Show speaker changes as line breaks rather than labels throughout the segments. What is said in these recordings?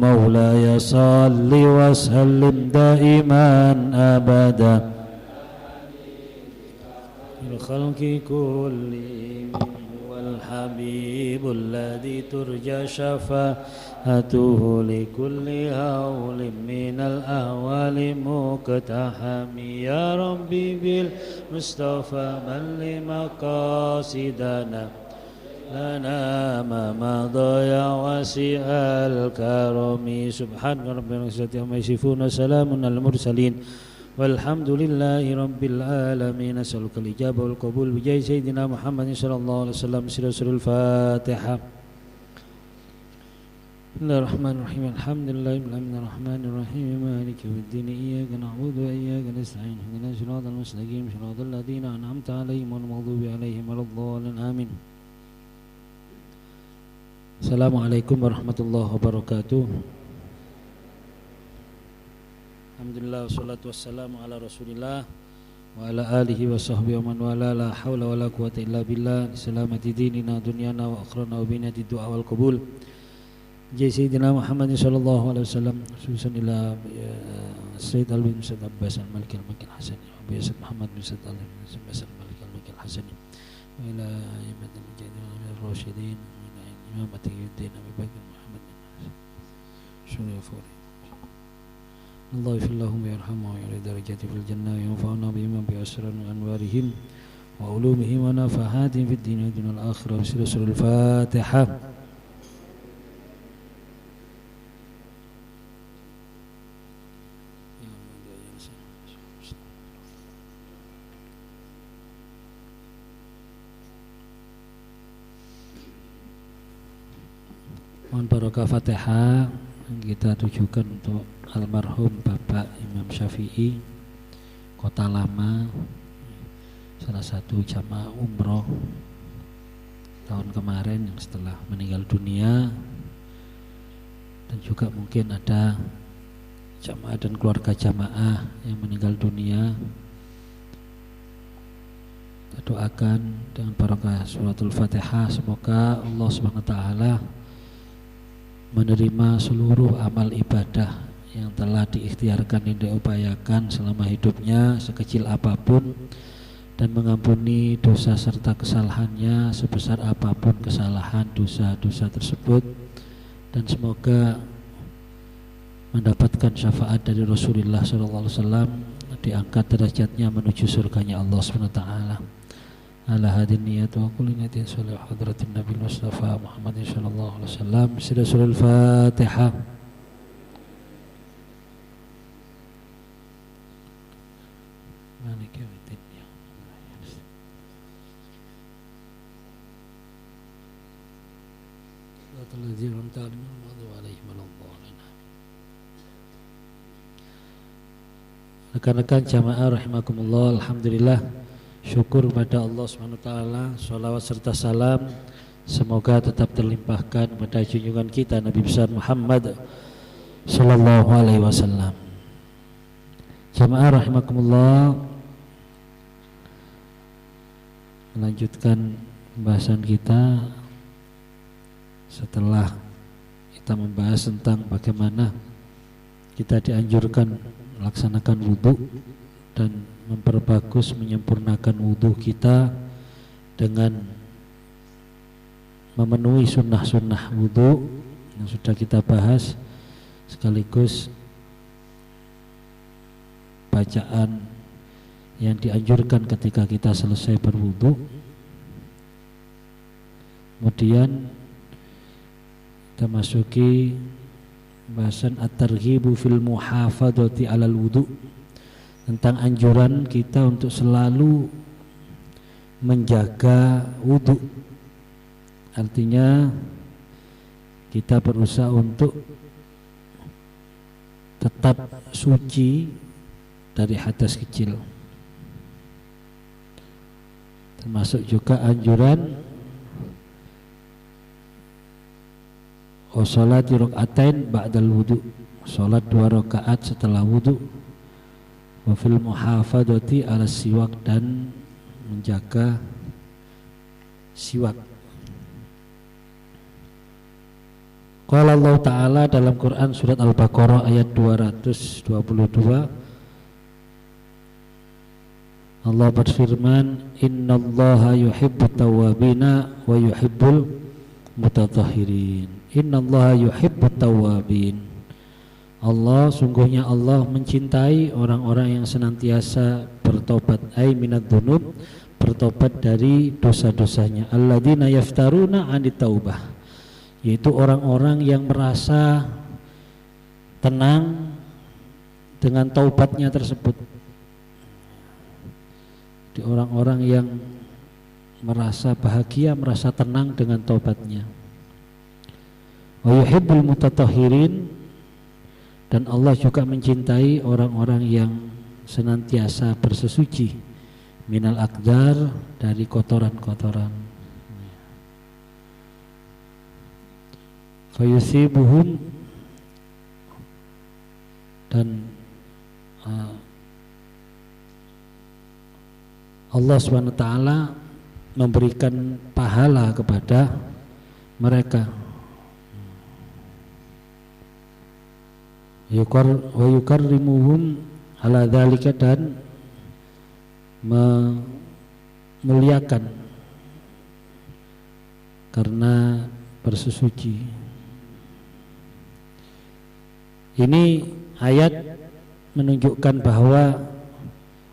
مولاي صل وسلم دائما أبدا الخلق كلهم والحبيب الذي ترجى شفاعته لكل هول من الأهوال مقتحم يا ربي بالمصطفى من لمقاصدنا لنا ما مضى يا واسع الكرم سبحان ربنا عما يصفون وسلام على المرسلين والحمد لله رب العالمين أسألك الإجابة والقبول بجاه سيدنا محمد صلى الله عليه وسلم سورة الفاتحة بسم الله الرحمن الرحيم الحمد لله الرحمن الرحيم مالك يوم الدين إياك نعبد وإياك نستعين اهدنا الصراط المستقيم صراط الذين أنعمت عليهم غير المغضوب عليهم ولا الضالين آمين. Assalamualaikum warahmatullahi wabarakatuh. Alhamdulillah wassalatu wassalamu ala rasulillah wa ala alihi wa sahbihi wa man wala la hawla wa la quwata illa billah salamati dinina dunyana wa akhrana wa binati du'a wal qabul jai sayyidina Muhammad sallallahu alaihi wasallam susan ila Sayyid Al-Bin Musaid Abbas Al-Malik Al-Makil Hasani wa Sayyid Muhammad bin Said Al-Abbas Al-Malik Al-Makil Hasani wa ila ayyamadil mujahidin al-rasyidin Imam Atiyuddin Abi Bakar Muhammad Syurya Furi Allah yafillahum wa yarhamu wa yari darajati fil jannah wa yanfa'una bihim bi asrar anwarihim wa ulumihim wa nafahatihim fid dunya wal akhirah surah al-Fatihah. Mohon barokah Fatihah kita tujukan untuk almarhum Bapak Imam Syafi'i Kota Lama, salah satu jamaah umroh tahun kemarin yang setelah meninggal dunia, dan juga mungkin ada jamaah dan keluarga jamaah yang meninggal dunia. Kita doakan dengan barokah suratul Fatihah semoga Allah SWT menerima seluruh amal ibadah yang telah diikhtiarkan dan diupayakan selama hidupnya sekecil apapun, dan mengampuni dosa serta kesalahannya sebesar apapun kesalahan dosa-dosa tersebut, dan semoga mendapatkan syafaat dari Rasulullah SAW, diangkat derajatnya menuju surganya Allah SWT. Ala hadin niyat wa kulli niyatin salih hadratin Nabi Mustafa Muhammad sallallahu alaihi wasallam. Surah Al-Fatihah. Maliki yaumiddin. Siratal ladzina an'amta alaihim ghairil maghdubi waladdallin. Rekan-rekan jamaah rahimakumullah, alhamdulillah, syukur pada Allah SWT, sholawat serta salam semoga tetap terlimpahkan pada junjungan kita Nabi besar Muhammad sallallahu alaihi wasallam. Jamaah rahimakumullah, melanjutkan pembahasan kita setelah kita membahas tentang bagaimana kita dianjurkan melaksanakan wudhu dan memperbagus, menyempurnakan wudhu kita dengan memenuhi sunnah-sunnah wudhu yang sudah kita bahas, sekaligus bacaan yang dianjurkan ketika kita selesai berwudhu. Kemudian kita masuki bahasan at-targhibu fil muhafadzati 'alal wudhu, tentang anjuran kita untuk selalu menjaga wudhu. Artinya kita berusaha untuk tetap suci dari hadas kecil. Termasuk juga anjuran sholati rakaatain ba'dal wudu, sholat 2 rakaat setelah wudu. Wa fil muhafadzati 'ala siwak, dan menjaga siwak. Qala Allah Ta'ala dalam Quran surat Al-Baqarah ayat 222, Allah berfirman, innallaha yuhibbut tawwabina wa yuhibbul mutatahhirin. Innallaha yuhibbut tawwabin. Allah, sungguhnya Allah mencintai orang-orang yang senantiasa bertobat, ai minad dzunub, bertobat dari dosa-dosanya. Alladzina yaftaruna 'anit taubah, yaitu orang-orang yang merasa tenang dengan taubatnya tersebut. Di orang-orang yang merasa bahagia, merasa tenang dengan taubatnya. Wa yuhibbul mutatahhirin, dan Allah juga mencintai orang-orang yang senantiasa bersesuci minal aqdar, dari kotoran-kotoran. Fayusibuhum, dan Allah SWT memberikan pahala kepada mereka. Wa yukarrimuhum ala dzalika, dan memuliakan karena bersesuci. Ini ayat menunjukkan bahwa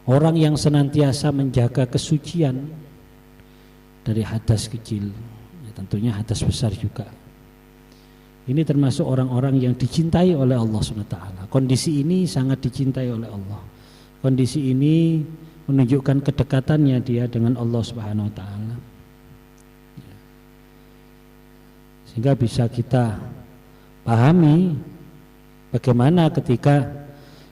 orang yang senantiasa menjaga kesucian dari hadas kecil, ya tentunya hadas besar juga, ini termasuk orang-orang yang dicintai oleh Allah SWT. Kondisi ini sangat dicintai oleh Allah. Kondisi ini menunjukkan kedekatannya dia dengan Allah SWT. Sehingga bisa kita pahami bagaimana ketika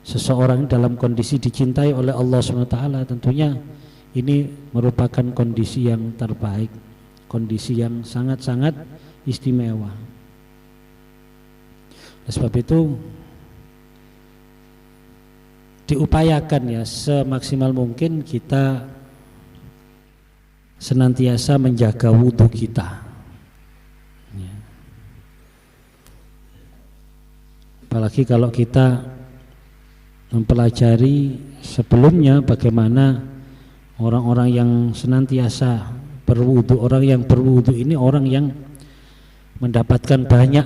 seseorang dalam kondisi dicintai oleh Allah SWT, tentunya ini merupakan kondisi yang terbaik, kondisi yang sangat-sangat istimewa. Oleh sebab itu diupayakan ya semaksimal mungkin kita senantiasa menjaga wudhu kita. Apalagi kalau kita mempelajari sebelumnya bagaimana orang-orang yang senantiasa berwudu. Orang yang berwudu ini orang yang mendapatkan banyak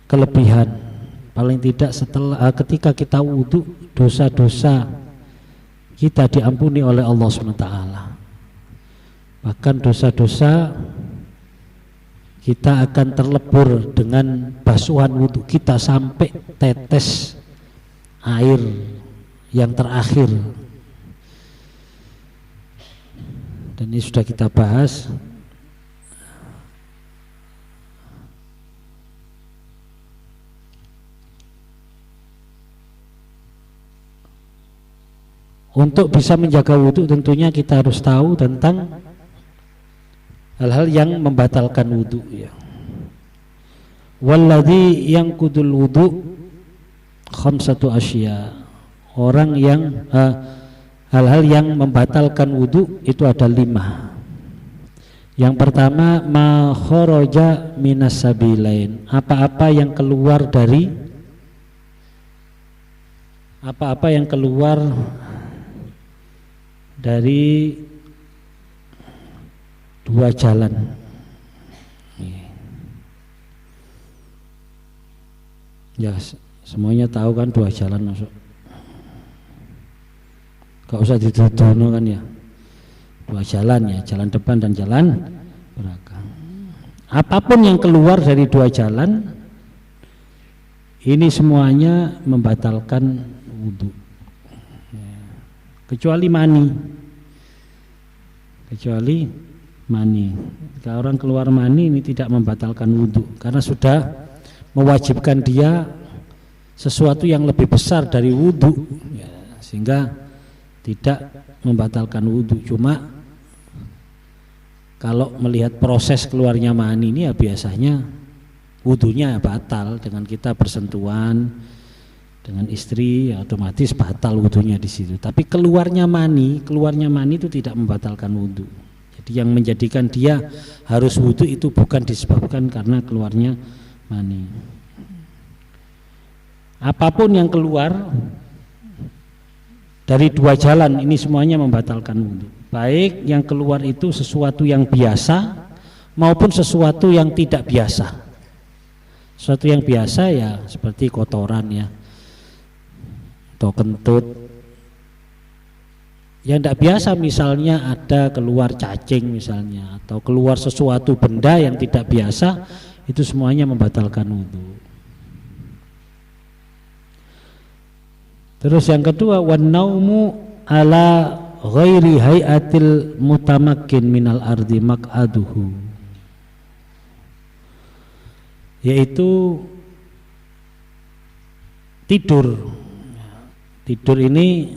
kelebihan. Paling tidak setelah ketika kita wudu, dosa-dosa kita diampuni oleh Allah SWT. Bahkan dosa-dosa kita akan terlebur dengan basuhan wudu kita sampai tetes air yang terakhir. Dan ini sudah kita bahas. Untuk bisa menjaga wudhu tentunya kita harus tahu tentang hal-hal yang membatalkan wudhu ya. Walladzi yanqudul wudhu khamsatu asya. Orang yang hal-hal yang membatalkan wudhu itu ada 5. Yang pertama, ma kharaja minas sabilain, apa-apa yang keluar dari dua jalan. Ya, semuanya tahu kan dua jalan masuk. Gak usah dituduh kan ya. Dua jalan ya, jalan depan dan jalan belakang. Apapun yang keluar dari dua jalan ini semuanya membatalkan wudhu. Kecuali mani. Kalau orang keluar mani ini tidak membatalkan wudhu, karena sudah mewajibkan dia sesuatu yang lebih besar dari wudhu ya, sehingga tidak membatalkan wudhu. Cuma kalau melihat proses keluarnya mani ini ya biasanya wudhunya batal dengan kita bersentuhan dengan istri, ya otomatis batal wudhunya di situ. Tapi keluarnya mani itu tidak membatalkan wudhu. Jadi yang menjadikan dia harus wudhu itu bukan disebabkan karena keluarnya mani. Apapun yang keluar dari dua jalan ini semuanya membatalkan wudu. Baik yang keluar itu sesuatu yang biasa maupun sesuatu yang tidak biasa. Sesuatu yang biasa ya seperti kotoran ya, atau kentut. Yang tidak biasa misalnya ada keluar cacing misalnya, atau keluar sesuatu benda yang tidak biasa, itu semuanya membatalkan wudu. Terus yang kedua, wan naumu ala ghairi hayatil mutamakkin minal ardi maq'aduhu, yaitu tidur. Tidur ini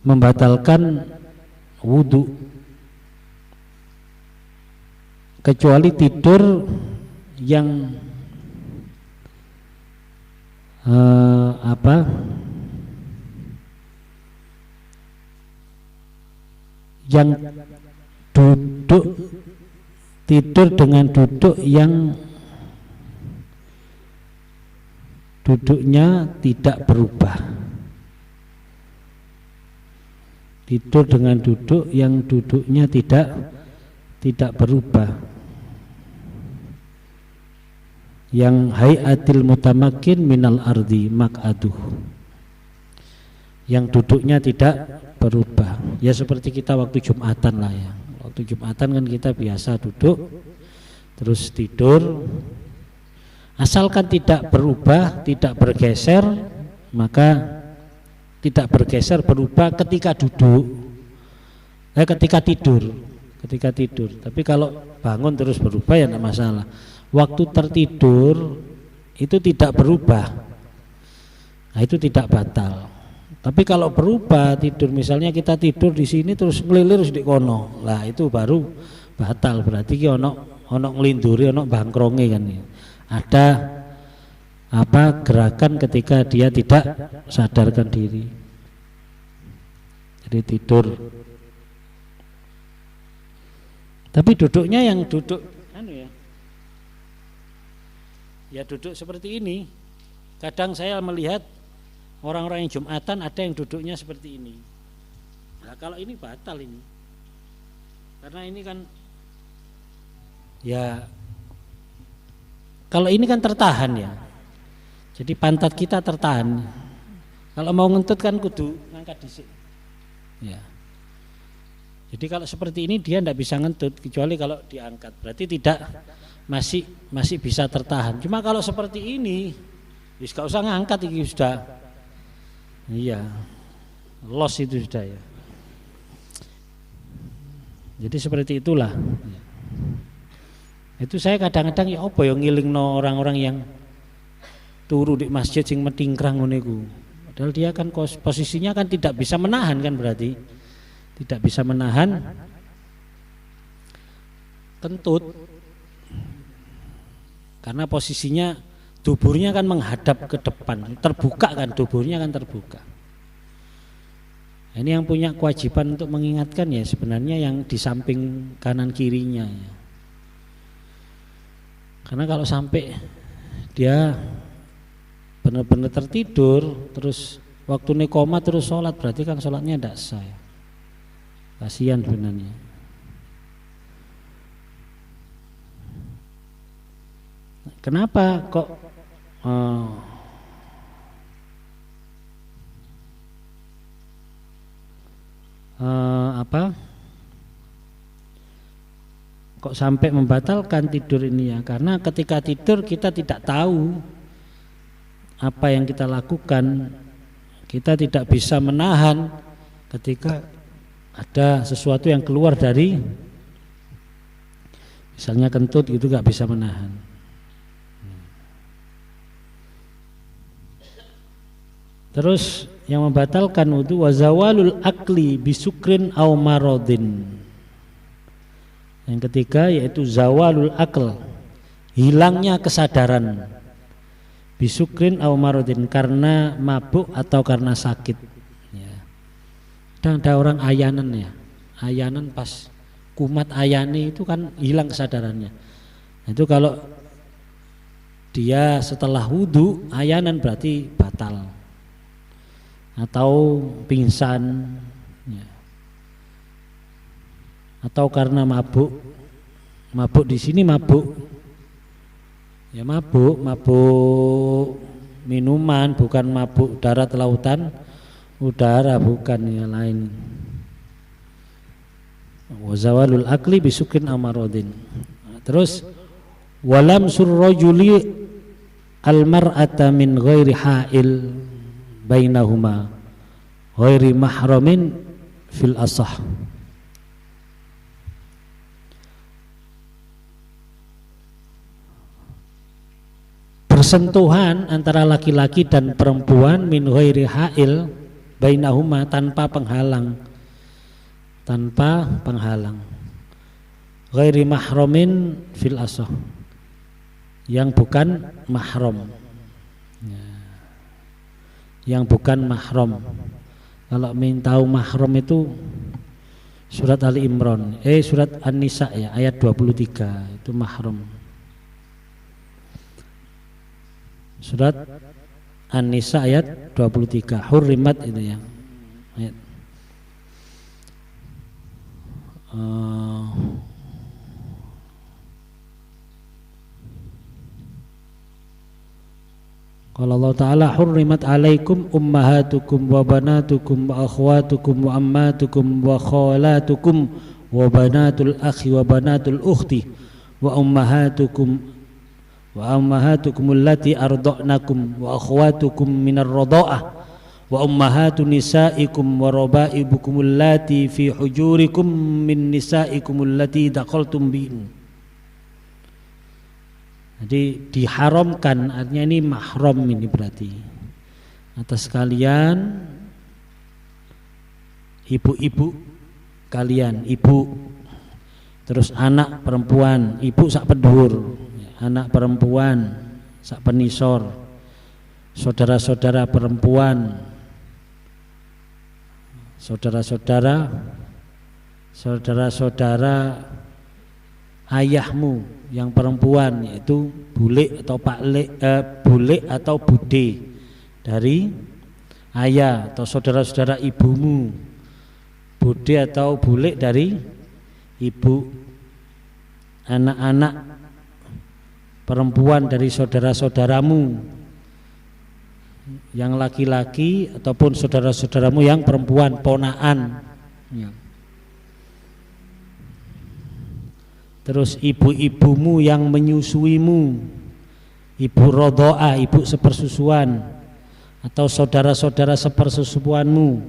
membatalkan wudu, kecuali tidur yang yang duduk, tidur dengan duduk yang duduknya tidak berubah. Tidur dengan duduk yang duduknya tidak berubah, yang hayatil mutamakin minal ardi maq'aduh, yang duduknya tidak berubah. Ya seperti kita waktu Jumatan lah ya. Waktu Jumatan kan kita biasa duduk terus tidur, asalkan tidak berubah, tidak bergeser, maka tidak bergeser berubah ketika duduk, ketika tidur. Tapi kalau bangun terus berubah ya tidak masalah. Waktu tertidur itu tidak berubah, nah itu tidak batal. Tapi kalau berubah tidur, misalnya kita tidur di sini terus ngelilir di kono, lah itu baru batal. Berarti ono ngelinduri, ono bangkronge kan. Ada gerakan ketika dia tidak sadarkan diri. Jadi tidur. Tapi duduknya yang duduk ya duduk seperti ini. Kadang saya melihat orang-orang yang Jumatan ada yang duduknya seperti ini. Nah, kalau ini batal ini. Karena ini kan ya, kalau ini kan tertahan ya. Jadi pantat kita tertahan. Kalau mau ngentut kan kudu ngangkat disik. Ya. Jadi kalau seperti ini dia tidak bisa ngentut kecuali kalau diangkat. Berarti tidak masih bisa tertahan. Cuma kalau seperti ini, wis gak usah ngangkat, ini sudah, iya, los itu sudah ya. Jadi seperti itulah. Itu saya kadang-kadang ya apa yang ngilingno orang-orang yang turu di masjid sing metingkrang ngene iku. Padahal dia kan posisinya kan tidak bisa menahan kan, berarti tidak bisa menahan kentut. Karena posisinya tuburnya kan menghadap ke depan, terbuka kan, tuburnya kan terbuka. Ini yang punya kewajiban untuk mengingatkan ya sebenarnya yang di samping kanan kirinya ya. Karena kalau sampai dia benar-benar tertidur terus waktu koma terus sholat, berarti kan sholatnya tidak sah ya. Kasihan sebenarnya. Kenapa kok kok sampai membatalkan tidur ini ya? Karena ketika tidur kita tidak tahu apa yang kita lakukan, kita tidak bisa menahan ketika ada sesuatu yang keluar dari misalnya kentut gitu, gak bisa menahan. Terus yang membatalkan wudu wazawalul akli bisukrin aw maradin. Yang ketiga yaitu zawalul akl, hilangnya kesadaran, bisukrin aw maradin, karena mabuk atau karena sakit ya. Dan ada orang ayanan ya, ayanan pas kumat ayane itu kan hilang kesadarannya. Itu kalau dia setelah wudu ayanan berarti batal atau pingsan ya. Atau karena mabuk di sini mabuk minuman, bukan mabuk darat lautan udara, bukan yang lain. Wa zawalul akli bisukin amarodin. Terus walam surrojuli almar'ata min ghairi ha'il bainahuma ghairi mahramin fil asah. Bersentuhan antara laki-laki dan perempuan min ghairi ha'il bainahuma tanpa penghalang, ghairi mahramin fil asah, yang bukan mahram ya. Yang bukan mahram. Kalau ingin tahu mahram itu surat Ali Imran, surat An-Nisa ya, ayat 23 itu mahram. Surat An-Nisa ayat 23, hurrimat itu ya ayat. Qala Allah Ta'ala hurrimat alaikum ummahatukum wa banatukum wa akhwatukum wa ammatukum wa khalatukum wa banatul akhi wa banatul ukhti wa ummahatukum allati arda'nakum wa akhwatukum minar radha'ah wa ummahatu nisaikum wa raba'ibukum allati fi hujurikum min nisaikum allati dakhaltum bihin. Jadi diharamkan, artinya ini mahram, ini berarti atas kalian ibu-ibu kalian, ibu, terus anak perempuan, ibu sak pedhur, anak perempuan sak penisor, saudara-saudara perempuan, saudara-saudara ayahmu yang perempuan, yaitu bule atau bule atau bude dari ayah, atau saudara-saudara ibumu, bude atau bule dari ibu, anak-anak perempuan dari saudara-saudaramu yang laki-laki ataupun saudara-saudaramu yang perempuan, ponaan ya. Terus ibu-ibumu yang menyusuimu, ibu rodho'ah, ibu sepersusuan, atau saudara-saudara sepersusuanmu.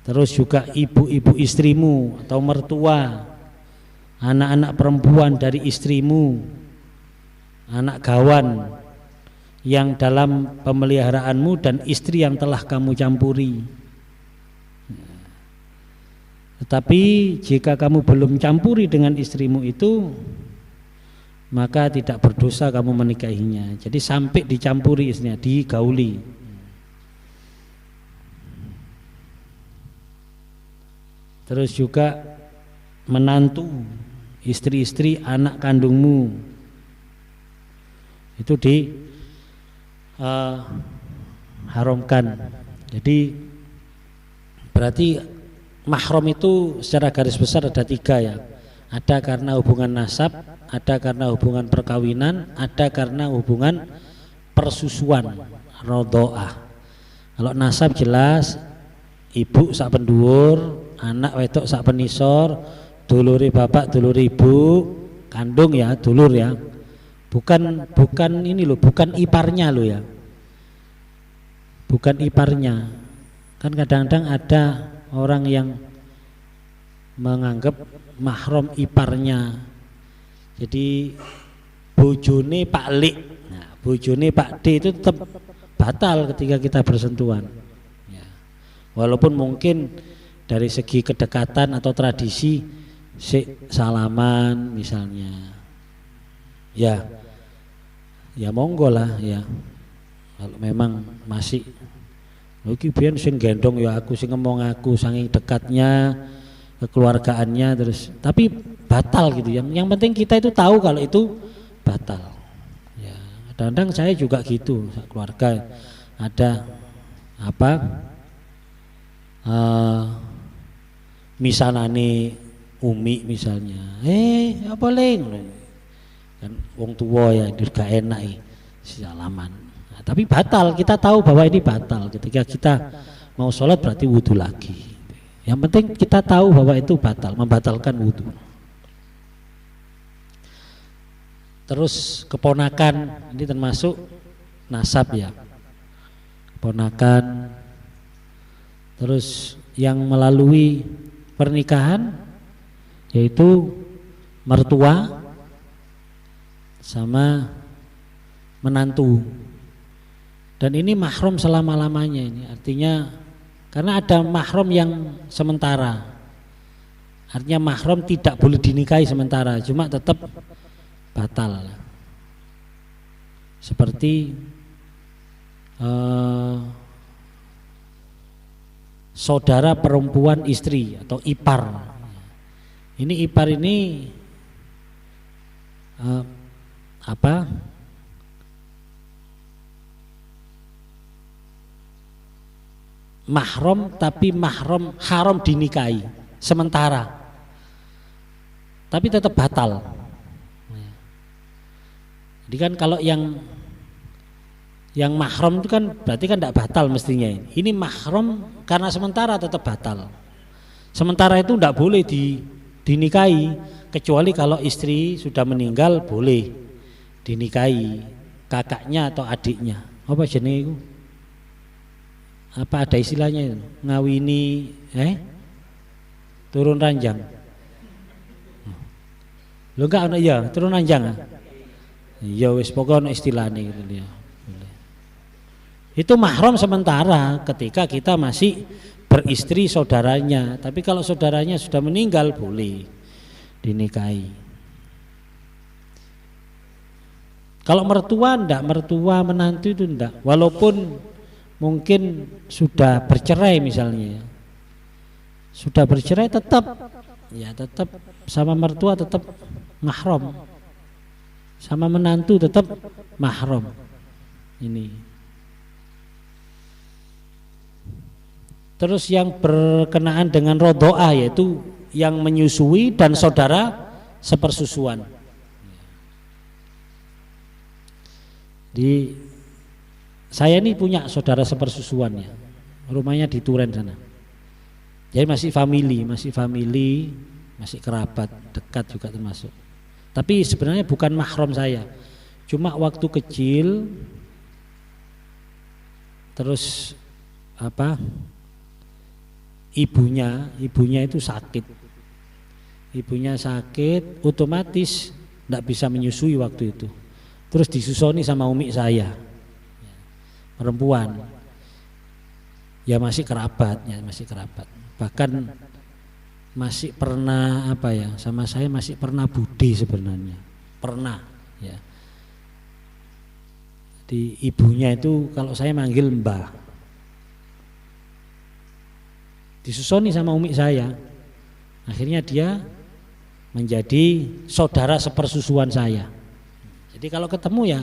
Terus juga ibu-ibu istrimu atau mertua, anak-anak perempuan dari istrimu, anak gawan yang dalam pemeliharaanmu, dan istri yang telah kamu campuri. Tetapi jika kamu belum campuri dengan istrimu itu, maka tidak berdosa kamu menikahinya. Jadi sampai dicampuri istrinya, digauli. Terus juga menantu, istri-istri anak kandungmu itu diharamkan. Jadi berarti mahram itu secara garis besar ada 3 ya. Ada karena hubungan nasab, ada karena hubungan perkawinan, ada karena hubungan persusuan, rodho'ah. Kalau nasab jelas ibu sak pendhuwur, anak wedok sak penisor, dulure bapak, dulure ibu, kandung ya, dulur ya. Bukan ini loh, bukan iparnya loh ya. Bukan iparnya. Kan kadang-kadang ada orang yang menganggap mahram iparnya. Jadi bojone Pak Lik, nah, bojone Pak D itu tetap batal ketika kita bersentuhan ya. Walaupun mungkin dari segi kedekatan atau tradisi salaman misalnya ya monggo lah ya. Kalau memang masih iki biyen sing gendong ya aku, sing ngomong aku saking dekatnya kekeluargaannya terus, tapi batal gitu. Yang penting kita itu tahu kalau itu batal. Ya, kadang-kadang saya juga gitu, keluarga ada apa misanane umi misalnya, apa leng kan wong tua ya gak enak salaman. Nah, tapi batal, kita tahu bahwa ini batal. Ketika kita mau sholat berarti wudhu lagi. Yang penting kita tahu bahwa itu batal, membatalkan wudhu. Terus keponakan ini termasuk nasab ya, keponakan. Terus yang melalui pernikahan yaitu mertua sama menantu. Dan ini mahram selama-lamanya ini, artinya karena ada mahram yang sementara. Artinya mahram tidak boleh dinikahi sementara, cuma tetap batal. Seperti saudara perempuan istri atau ipar. Ini ipar ini mahram, tapi mahram haram dinikahi sementara, tapi tetap batal. Jadi kan kalau yang mahram itu kan berarti kan tidak batal mestinya. Ini mahram karena sementara tetap batal. Sementara itu tidak boleh dinikahi, kecuali kalau istri sudah meninggal boleh dinikahi kakaknya atau adiknya. Apa jenis itu? Apa ada istilahnya itu? Ngawini turun ranjang. Lo enggak ya turun ranjang. Ya wis pokoknya istilahnya gitu dia. Itu mahram sementara ketika kita masih beristri saudaranya, tapi kalau saudaranya sudah meninggal boleh dinikahi. Kalau mertua enggak, mertua menantu itu enggak, walaupun mungkin sudah bercerai misalnya, sudah bercerai tetap sama mertua tetap mahram, sama menantu tetap mahram. Ini. Terus yang berkenaan dengan rodoah yaitu yang menyusui dan saudara sepersusuan. Di saya ini punya saudara sepersusuan ya, rumahnya di Turen sana. Jadi masih family, masih kerabat dekat juga termasuk. Tapi sebenarnya bukan mahram saya. Cuma waktu kecil terus ibunya itu sakit. Ibunya sakit, otomatis tidak bisa menyusui waktu itu. Terus disusoni sama umi saya, perempuan. Ya masih kerabat. Bahkan masih pernah sama saya masih pernah budi sebenarnya. Pernah ya. Di ibunya itu kalau saya manggil mbah. Disusoni sama umi saya. Akhirnya dia menjadi saudara sepersusuan saya. Jadi kalau ketemu ya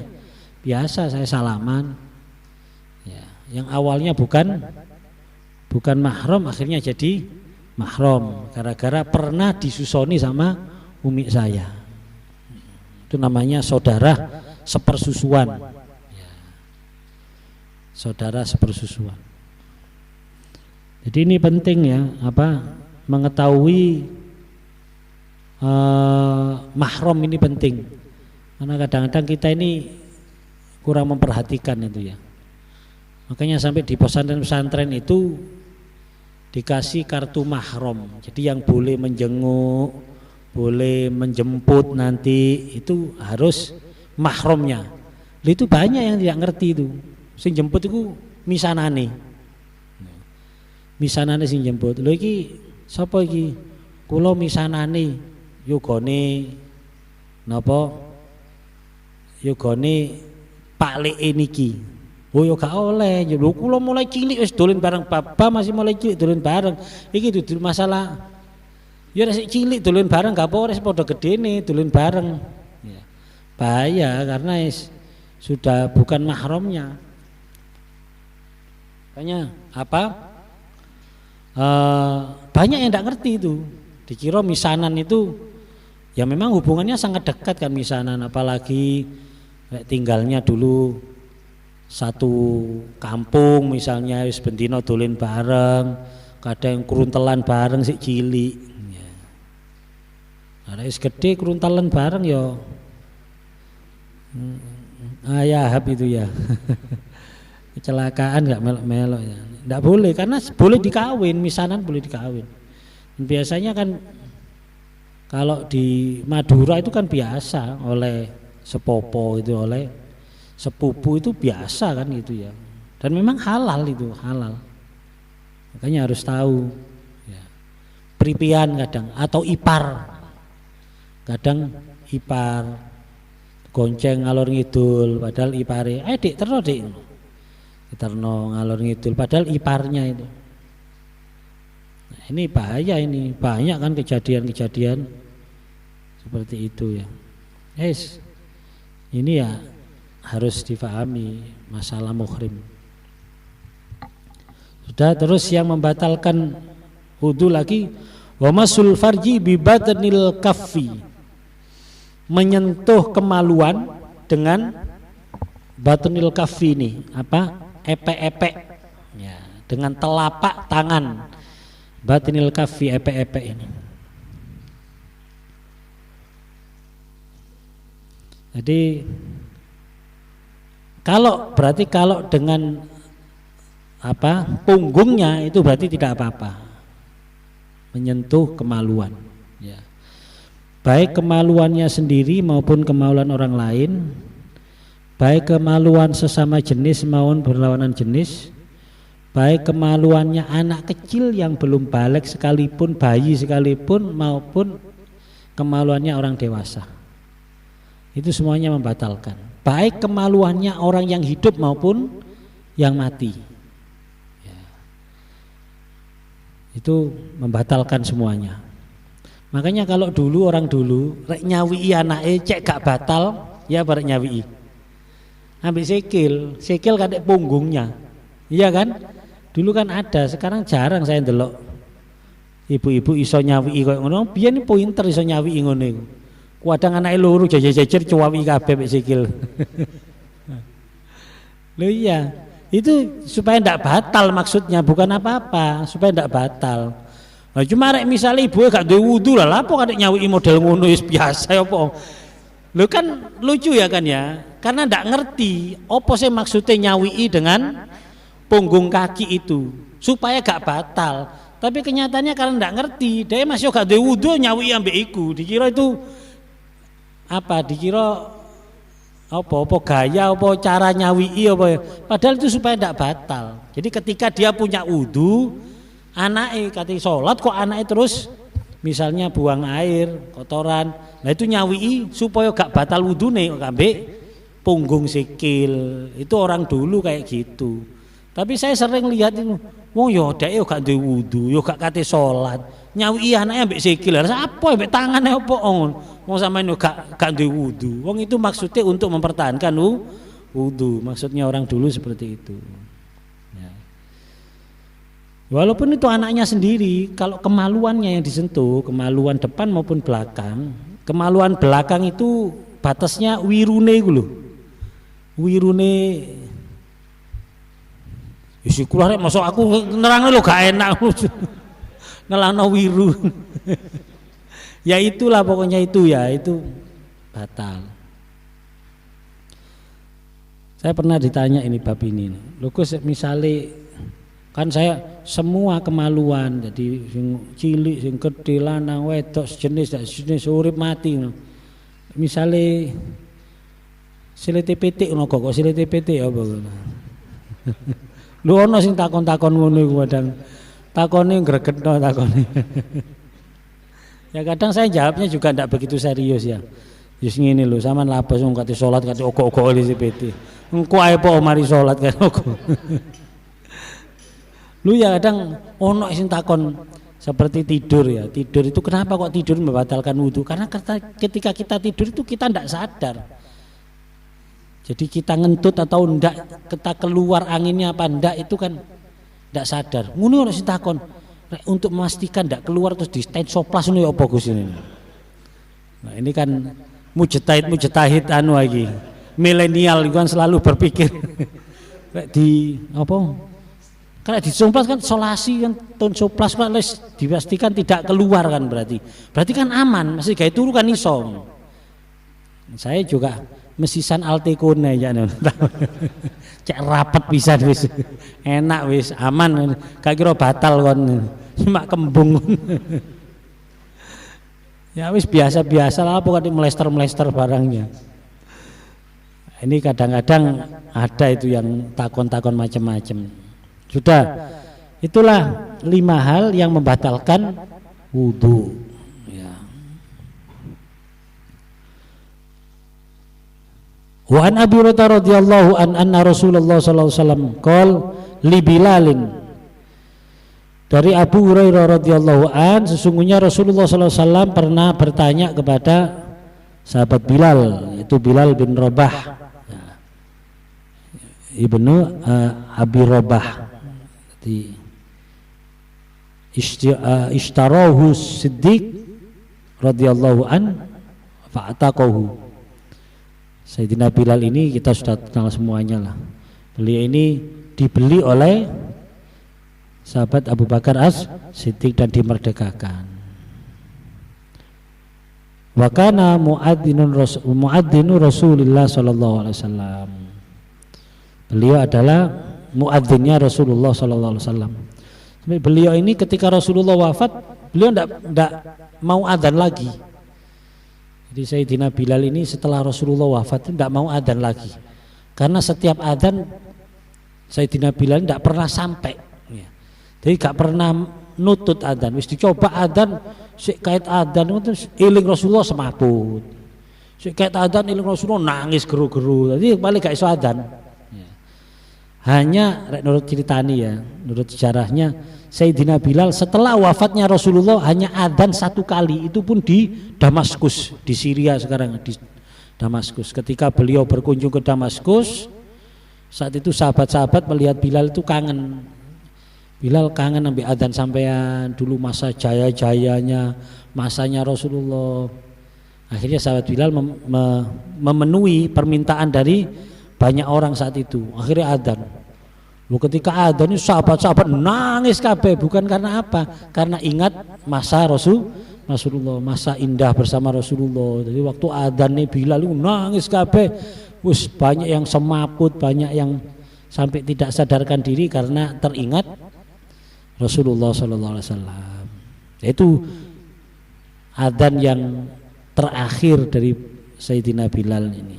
biasa saya salaman. Ya, yang awalnya bukan mahram akhirnya jadi mahram gara-gara pernah disusoni sama umi saya. Itu namanya saudara sepersusuan. Ya. Saudara sepersusuan. Jadi ini penting ya, mengetahui mahram ini penting. Karena kadang-kadang kita ini kurang memperhatikan itu ya. Makanya sampai di pesantren-pesantren itu dikasih kartu mahram. Jadi yang boleh menjenguk, boleh menjemput nanti itu harus mahramnya. Itu banyak yang tidak ngerti itu. Sing jemput itu misanane sing jemput. Lho iki sapa iki? Kula misanane yogane napa? Yogane Pak Leke niki. Oh ya gak oleh. Lho kula mulai cilik wis dolen bareng bapak, masih mulai cilik dolen bareng. Iki dudu masalah Ya sik cilik dolen bareng gak apa-apa, wis padha gedene dolen bareng. Ya. Bahaya karena sudah bukan mahramnya. Makanya apa? Banyak yang tidak ngerti itu. Dikira misanan itu ya memang hubungannya sangat dekat kan misanan, apalagi tinggalnya dulu satu kampung misalnya, wis bendino dolen bareng, kadang kruntelan bareng sik cilik. Ya. Ada wis gede kruntelan bareng ya. Ayahab itu ya. Kecelakaan nggak melok-melok ya. Nggak boleh karena boleh dikawin, misanan boleh dikawin. Biasanya kan kalau di Madura itu kan biasa oleh sepopo itu, oleh sepupu itu biasa kan gitu ya. Dan memang halal itu, halal. Makanya harus tahu. Ya. Pripian kadang atau ipar. Kadang ipar gonceng ngalor ngidul padahal ipare dik terno dik terno ngalor ngidul padahal iparnya itu. Nah, ini bahaya, ini banyak kan kejadian-kejadian seperti itu ya. Ini ya harus difahami masalah muhrim. Sudah, terus yang membatalkan wudu lagi wa masul farji bi batnil kaffi, menyentuh kemaluan dengan batnil kaffi ini apa? Epek-epek ya, dengan telapak tangan. Batnil kaffi, epek-epek ini. Jadi berarti kalau dengan apa? Punggungnya itu berarti tidak apa-apa. Menyentuh kemaluan ya. Baik kemaluannya sendiri maupun kemaluan orang lain, baik kemaluan sesama jenis maupun berlawanan jenis, baik kemaluannya anak kecil yang belum balik sekalipun, bayi sekalipun, maupun kemaluannya orang dewasa. Itu semuanya membatalkan. Baik kemaluannya orang yang hidup maupun yang mati ya. Itu membatalkan semuanya. Makanya kalau dulu orang dulu rek nyawi anake cek gak batal ya barek nyawi. Ambil sikil kadek punggungnya. Iya kan? Dulu kan ada, sekarang jarang saya ndelok ibu-ibu iso nyawi koyo ngono. Biyen pinter iso nyawi ngono iku. Kadang anake loro jejer-jejer cuwawi kabeh mek sikil. Lho iya, itu supaya ndak batal maksudnya, bukan apa-apa, supaya ndak batal. Nah, cuma rek misalnya ibu gak duwe wudu lah, apa kadek nyawi model ngono wis biasa ya apa. Lho kan lucu ya kan ya, karena ndak ngerti apa sih maksudnya nyawi dengan punggung kaki itu supaya gak batal. Tapi kenyataannya karena ndak ngerti, dia masih gak duwe wudu nyawi ambek iku, dikira itu apa? Dikira apa gaya, apa cara nyawi apa, padahal itu supaya ndak batal. Jadi ketika dia punya wudu, anake kate salat kok anake terus misalnya buang air, kotoran, nah itu nyawi supaya gak batal wudune ambek punggung sikil. Itu orang dulu kayak gitu. Tapi saya sering lihat itu, wong yo dhek yo gak duwe wudu, yo gak kate salat, nyawi anake ambek sikil. Lah apa ambek tangane apa on? Wong sampean yo gak duwe wudu. Wong itu maksudnya untuk mempertahankan wudu. Maksudnya orang dulu seperti itu. Ya. Walaupun itu anaknya sendiri, kalau kemaluannya yang disentuh, kemaluan depan maupun belakang, kemaluan belakang itu batasnya wirune iku lho. Wirune isi kula rek masuk aku nerangno lho gak enak. Ngelano wiru. Ya itulah pokoknya itu ya, itu batal. Saya pernah ditanya ini bab ini. Lho Gus, misale kan saya semua kemaluan, jadi sing cilik, sing gedhe, lanang, wedok, sejenis, sejenis urip mati. Misale silete pitik ngono kok silete pitik apa ngono. Lho ana sing takon-takon ngono iku kadang. Takone gregetno takone. Ya kadang saya jawabnya juga tidak begitu serius ya. Wis ngene lho, sampean lapo wong kate salat kate ogok-ogok CPT. Engko ae po mari salat kan ogok. Lu ya kadang ono sing takon, seperti tidur ya. Tidur itu kenapa kok tidur membatalkan wudhu? Karena ketika kita tidur itu kita tidak sadar. Jadi kita ngentut atau ndak, kita keluar anginnya apa ndak itu kan ndak sadar. Ngono harus ditakon. Untuk memastikan ndak keluar terus di stand soplas ini apa Gus ini. Nah, ini kan mujtahid anu lagi. Milenial kan selalu berpikir di apa? Karena disoplas kan solasi kan ton soplas kan dipastikan tidak keluar kan berarti kan aman, masih gaya turu kan iso. Saya juga mesisan altekone ya cek rapat bisa wis enak wis aman gak kira batal kon cuma kembung. Ya wis biasa-biasa lah pokoknya melester barangnya. Ini kadang-kadang ada itu yang takon-takon macam-macam. Sudah, itulah 5 hal yang membatalkan wudhu. Ya. Wa an Abi Hurairah radhiyallahu anna Rasulullah sallallahu alaihi wasallam qol li Bilalin. Dari Abu Hurairah radhiyallahu an, sesungguhnya Rasulullah sallallahu alaihi wasallam pernah bertanya kepada sahabat Bilal, yaitu Bilal bin Rabah, ibnu Abi Rabah. Di ishtarahu Siddiq radhiyallahu an fa'ataqahu. Sayyidina Bilal ini kita sudah kenal semuanya lah. Beliau ini dibeli oleh sahabat Abu Bakar As-Siddiq dan dimerdekakan. Wa kana muadzinu Rasulullah sallallahu alaihi wasallam. Beliau adalah muadzinnya Rasulullah sallallahu alaihi wasallam. Beliau ini ketika Rasulullah wafat, beliau tidak mau adzan lagi. Jadi Sayyidina Bilal ini setelah Rasulullah wafat tidak mau adzan lagi. Karena setiap adzan Sayyidina Bilal tidak pernah sampai. Jadi gak pernah nutut adzan. Wis dicoba adzan, sik kait adzan itu eling Rasulullah semaput. Sik kait adzan eling Rasulullah nangis geru-geru. Jadi balik gak iso adzan. Hanya menurut ceritani ya, menurut sejarahnya Sayyidina Bilal setelah wafatnya Rasulullah hanya adzan 1 kali, itu pun di Damaskus, di Syria sekarang, di Damaskus. Ketika beliau berkunjung ke Damaskus, saat itu sahabat-sahabat melihat Bilal itu kangen. Bilal kangen ambil adzan sampean dulu masa jaya-jayanya, masanya Rasulullah. Akhirnya sahabat Bilal memenuhi permintaan dari banyak orang saat itu. Akhirnya adzan. Ketika adzan itu sahabat-sahabat nangis kabeh, bukan karena apa? Karena ingat masa Rasulullah, masa indah bersama Rasulullah. Jadi waktu adzan nih Bilal itu nangis kabeh. Wis banyak yang semaput, banyak yang sampai tidak sadarkan diri karena teringat Rasulullah sallallahu alaihi wasallam. Itu adzan yang terakhir dari Sayyidina Bilal ini.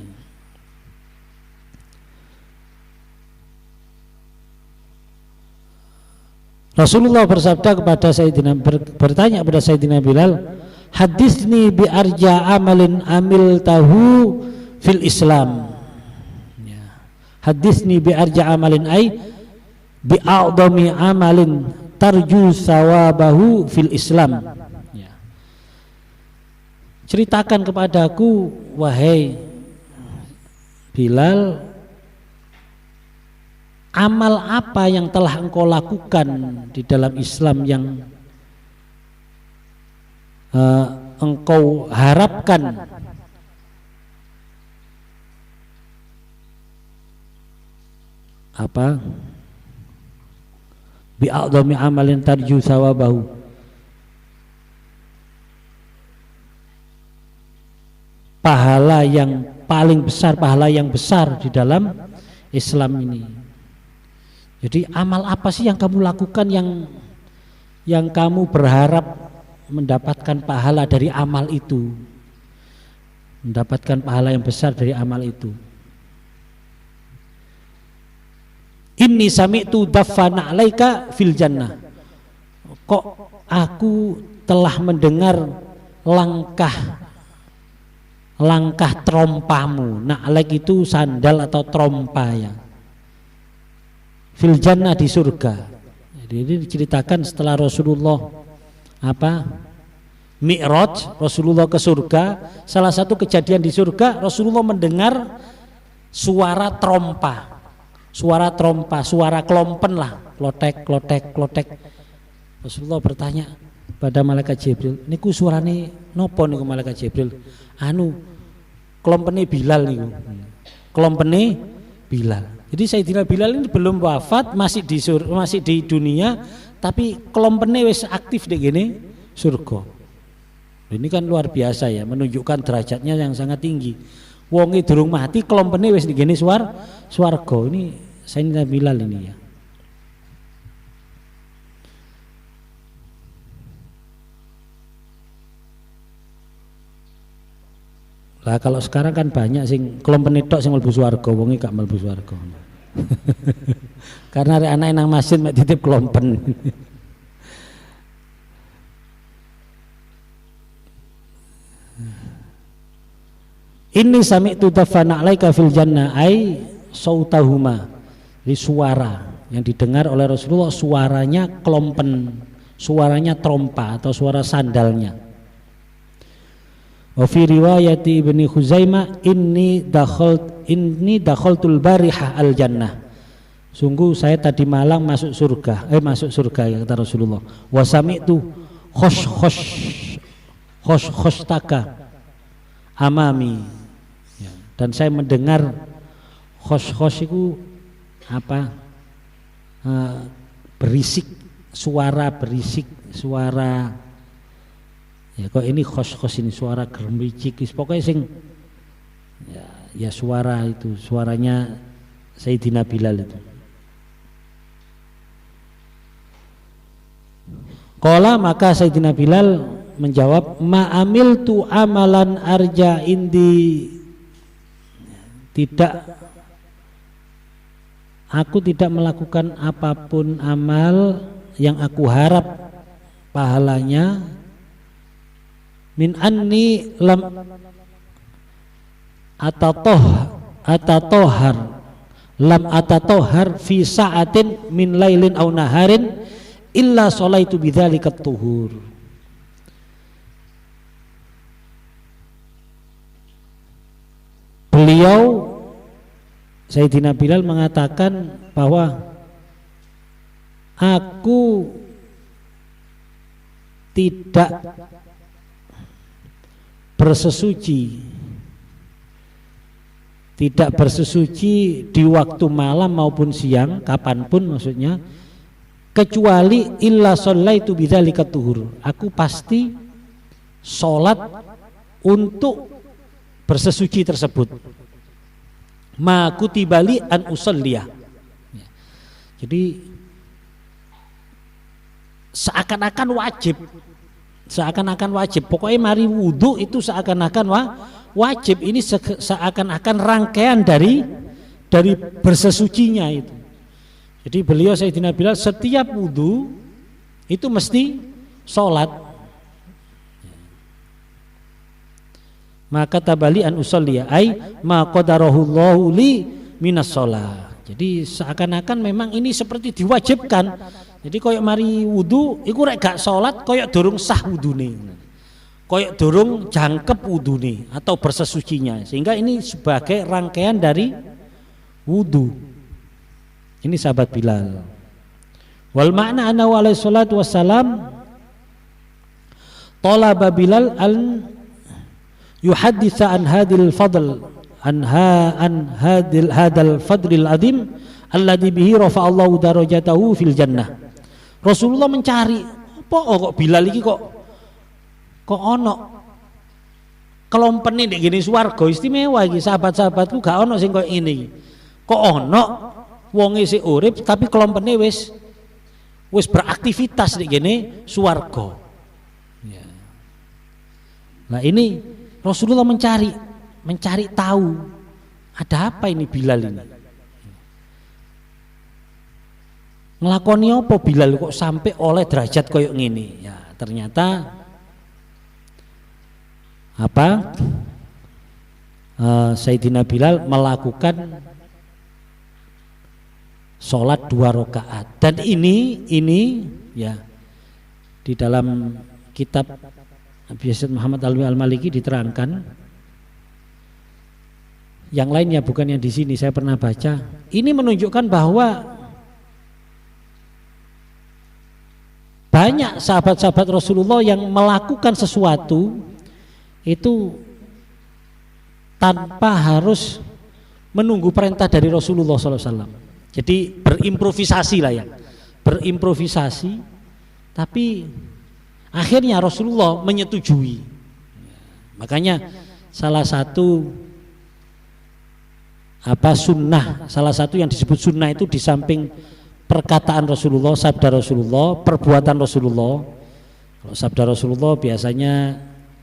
Rasulullah bersabda kepada Sayyidina, bertanya kepada Sayyidina Bilal, haditsni bi arja amalin amil tahu fil Islam. Ya. Haditsni bi arja amalin ay bi a'dami amalin tarju sawabahu fil Islam. Ya. Ceritakan kepadaku wahai Bilal, amal apa yang telah engkau lakukan di dalam Islam yang engkau harapkan apa bi'adhami amalin tarju sawabahu, pahala yang paling besar, pahala yang besar di dalam Islam ini. Jadi amal apa sih yang kamu lakukan yang kamu berharap mendapatkan pahala dari amal itu, mendapatkan pahala yang besar dari amal itu. Inni sami'tu daffana 'alaika fil jannah. Kok aku telah mendengar langkah trompamu. Na'laik itu sandal atau trompa ya. Fil jannah di surga. Jadi ini diceritakan setelah Rasulullah apa? Mi'raj, Rasulullah ke surga. Salah satu kejadian di surga, Rasulullah mendengar suara trompa, suara kelompen lah, klotek. Rasulullah bertanya pada malaikat Jibril, niku suarane nopo niku malaikat Jibril? Anu, kelompene Bilal niku. Kelompene Bilal. Jadi Sayyidina Bilal ini belum wafat, masih di dunia, tapi kelompene wis aktif di gini surga. Ini kan luar biasa ya, menunjukkan derajatnya yang sangat tinggi. Wonge durung mati kelompene wis di gini swarga. Ini Sayyidina Bilal ini ya. Lah kalau sekarang kan banyak sing kelompene tok sing mlebu swarga, wonge gak mlebu swarga. Karena ada anak nang masjid mek titip kelompen. Ini sami'tu tafana alaika fil jannah ai sautahuma. Jadi suara yang didengar oleh Rasulullah suaranya kelompen, suaranya trompa atau suara sandalnya. Wa fi riwayati Ibnu Khuzaimah inni dakhaltul barihah al jannah. Sungguh saya tadi malam masuk surga ya kata Rasulullah. Wa sami'tu khosh taka amami. Dan saya mendengar khos itu apa? Berisik, suara ya kok ini khos ini suara germicik, pokoknya sing ya suara itu, suaranya Sayyidina Bilal itu. Qala, maka Sayyidina Bilal menjawab, ma'amil tu amalan arja indi, aku tidak melakukan apapun amal yang aku harap pahalanya min anni lam atatohar fi sa'atin min lailin aw naharin illa sholaitu bidzalika tuhur. Beliau Sayyidina Bilal mengatakan bahwa aku tidak bersesuci di waktu malam maupun siang, kapanpun maksudnya, kecuali illa shallaitu bidzalika tuhur. Aku pasti sholat untuk bersesuci tersebut. Ma kutibali an usalliyah. Jadi seakan-akan wajib. Pokoknya mari wudu itu seakan-akan wajib. Ini seakan-akan rangkaian dari bersesucinya itu. Jadi beliau Sayyidina Bilal setiap wudu itu mesti sholat. Maka tabali an usolliya ai ma qadarahullahu li minas shalah. Jadi seakan-akan memang ini seperti diwajibkan. Jadi koyok mari wudu iku rek gak salat koyok durung sah wudune. Koyok durung jangkep wudune atau bersesucinya. Sehingga ini sebagai rangkaian dari wudu. Ini sahabat Bilal. Wal makna anna alaihi salatu wassalam talaba Bilal al yuhadditsa an hadil fadl an hadal fadlil azim alladzi bihi rafa'allahu darajatahu fil jannah. Rasulullah mencari apa kok Bilal iki kok ono kelompene nek ngene swarga istimewa iki, sahabat-sahabatku gak ono sing koyo ngene. Kok ono wonge sik urip tapi kelompene wis beraktivitas nek ngene swarga. Ya. Nah ini Rasulullah mencari tahu ada apa ini Bilal ini. Ngelakoni apa Bilal kok sampai oleh derajat koyok ngene. Ya, ternyata Sayyidina Bilal melakukan sholat 2 rakaat. Dan ini ya di dalam kitab Habib Yazid Muhammad Alwi Al-Maliki diterangkan, yang lainnya bukan yang di sini saya pernah baca. Ini menunjukkan bahwa banyak sahabat-sahabat Rasulullah yang melakukan sesuatu itu tanpa harus menunggu perintah dari Rasulullah SAW. Jadi berimprovisasi lah ya, berimprovisasi, tapi akhirnya Rasulullah menyetujui. Makanya salah satu sunnah, salah satu yang disebut sunnah itu di samping perkataan Rasulullah, sabda Rasulullah, perbuatan Rasulullah. Kalau sabda Rasulullah biasanya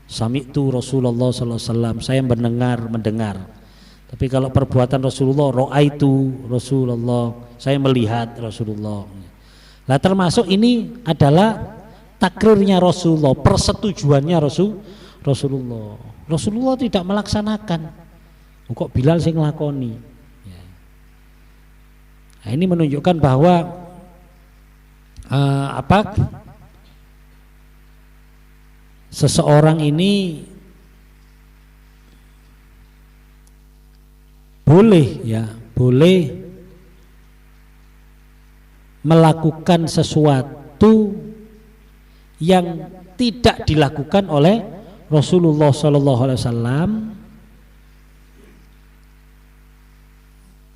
sami'tu Rasulullah sallallahu alaihi wasallam, saya mendengar. Tapi kalau perbuatan Rasulullah, ra'aitu Rasulullah, saya melihat Rasulullah. Nah, termasuk ini adalah takrirnya Rasulullah, persetujuannya Rasulullah. Rasulullah tidak melaksanakan, kok Bilal sing nglakoni. Nah, ini menunjukkan bahwa seseorang ini boleh melakukan sesuatu yang tidak dilakukan oleh Rasulullah SAW,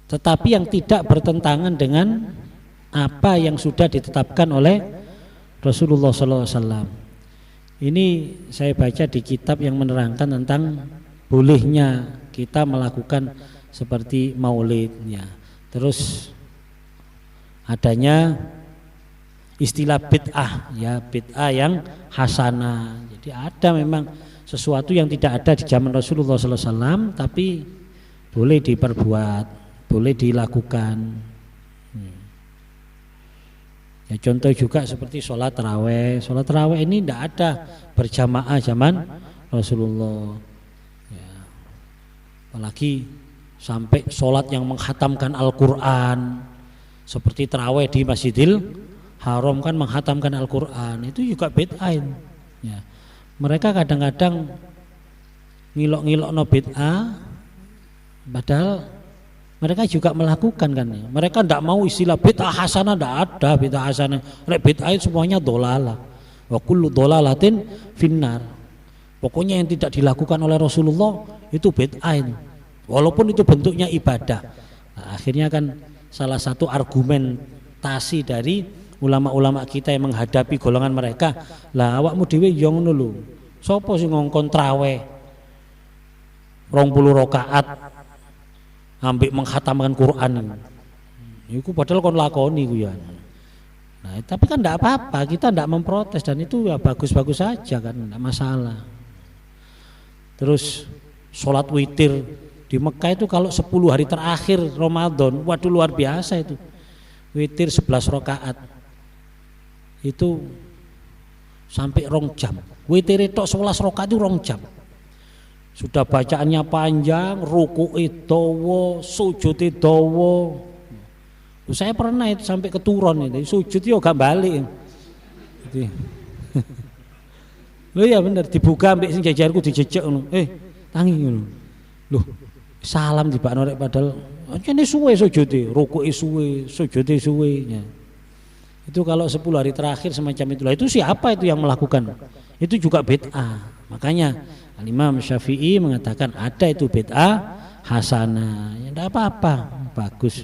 tetapi yang tidak bertentangan dengan apa yang sudah ditetapkan oleh Rasulullah SAW. Ini saya baca di kitab yang menerangkan tentang bolehnya kita melakukan seperti maulidnya. Terus adanya istilah bid'ah, ya, bid'ah yang hasanah. Jadi ada memang sesuatu yang tidak ada di zaman Rasulullah SAW, tapi boleh diperbuat, boleh dilakukan. Ya, contoh juga seperti sholat taraweh. Sholat taraweh ini tidak ada berjamaah zaman Rasulullah. Ya. Apalagi sampai sholat yang menghatamkan Al-Quran, seperti taraweh di Masjidil Haram kan menghatamkan Al-Quran, itu juga bid'ah. Ya. Mereka kadang-kadang ngilok-ngilok no bid'ah, padahal mereka juga melakukan kan ya. Mereka tidak mau istilah bid'ah hasanah, tidak ada bid'ah hasanah. Bid'ah semuanya dolalah. Wa kullu dolalatin finnar. Pokoknya yang tidak dilakukan oleh Rasulullah itu bid'ah. Walaupun itu bentuknya ibadah. Nah, akhirnya kan salah satu argumentasi dari ulama-ulama kita yang menghadapi golongan mereka, lah awakmu dhewe yo ngono lho. Sapa sing ngongkon traweh 20 rakaat ambek menghatamkan Quran. Iku padahal kon lakoni ku ya. Nah, tapi kan enggak apa-apa, kita enggak memprotes dan itu ya bagus-bagus saja kan, enggak masalah. Terus sholat witir di Mekah itu kalau 10 hari terakhir Ramadan, waduh luar biasa itu. Witir 11 rakaat. Itu sampai 2 jam. Witir itu 11 rakaat itu 2 jam. Sudah bacaannya panjang, ruku'i dawa, sujudnya dawa. Saya pernah itu sampai keturun itu, sujud yo gak balik. Loh ya bener, dibuka ambek sing jajarku dijejek ngono. Tangi ngono. Loh, salam dibakno rek padahal jane suwe sujude, rukuke suwe, sujude suwe. Ya. Itu kalau 10 hari terakhir semacam itulah. Itu siapa itu yang melakukan? Itu juga bid'ah. Makanya Imam Syafi'i mengatakan ada itu bid'ah hasanah. Ya enggak apa-apa, bagus.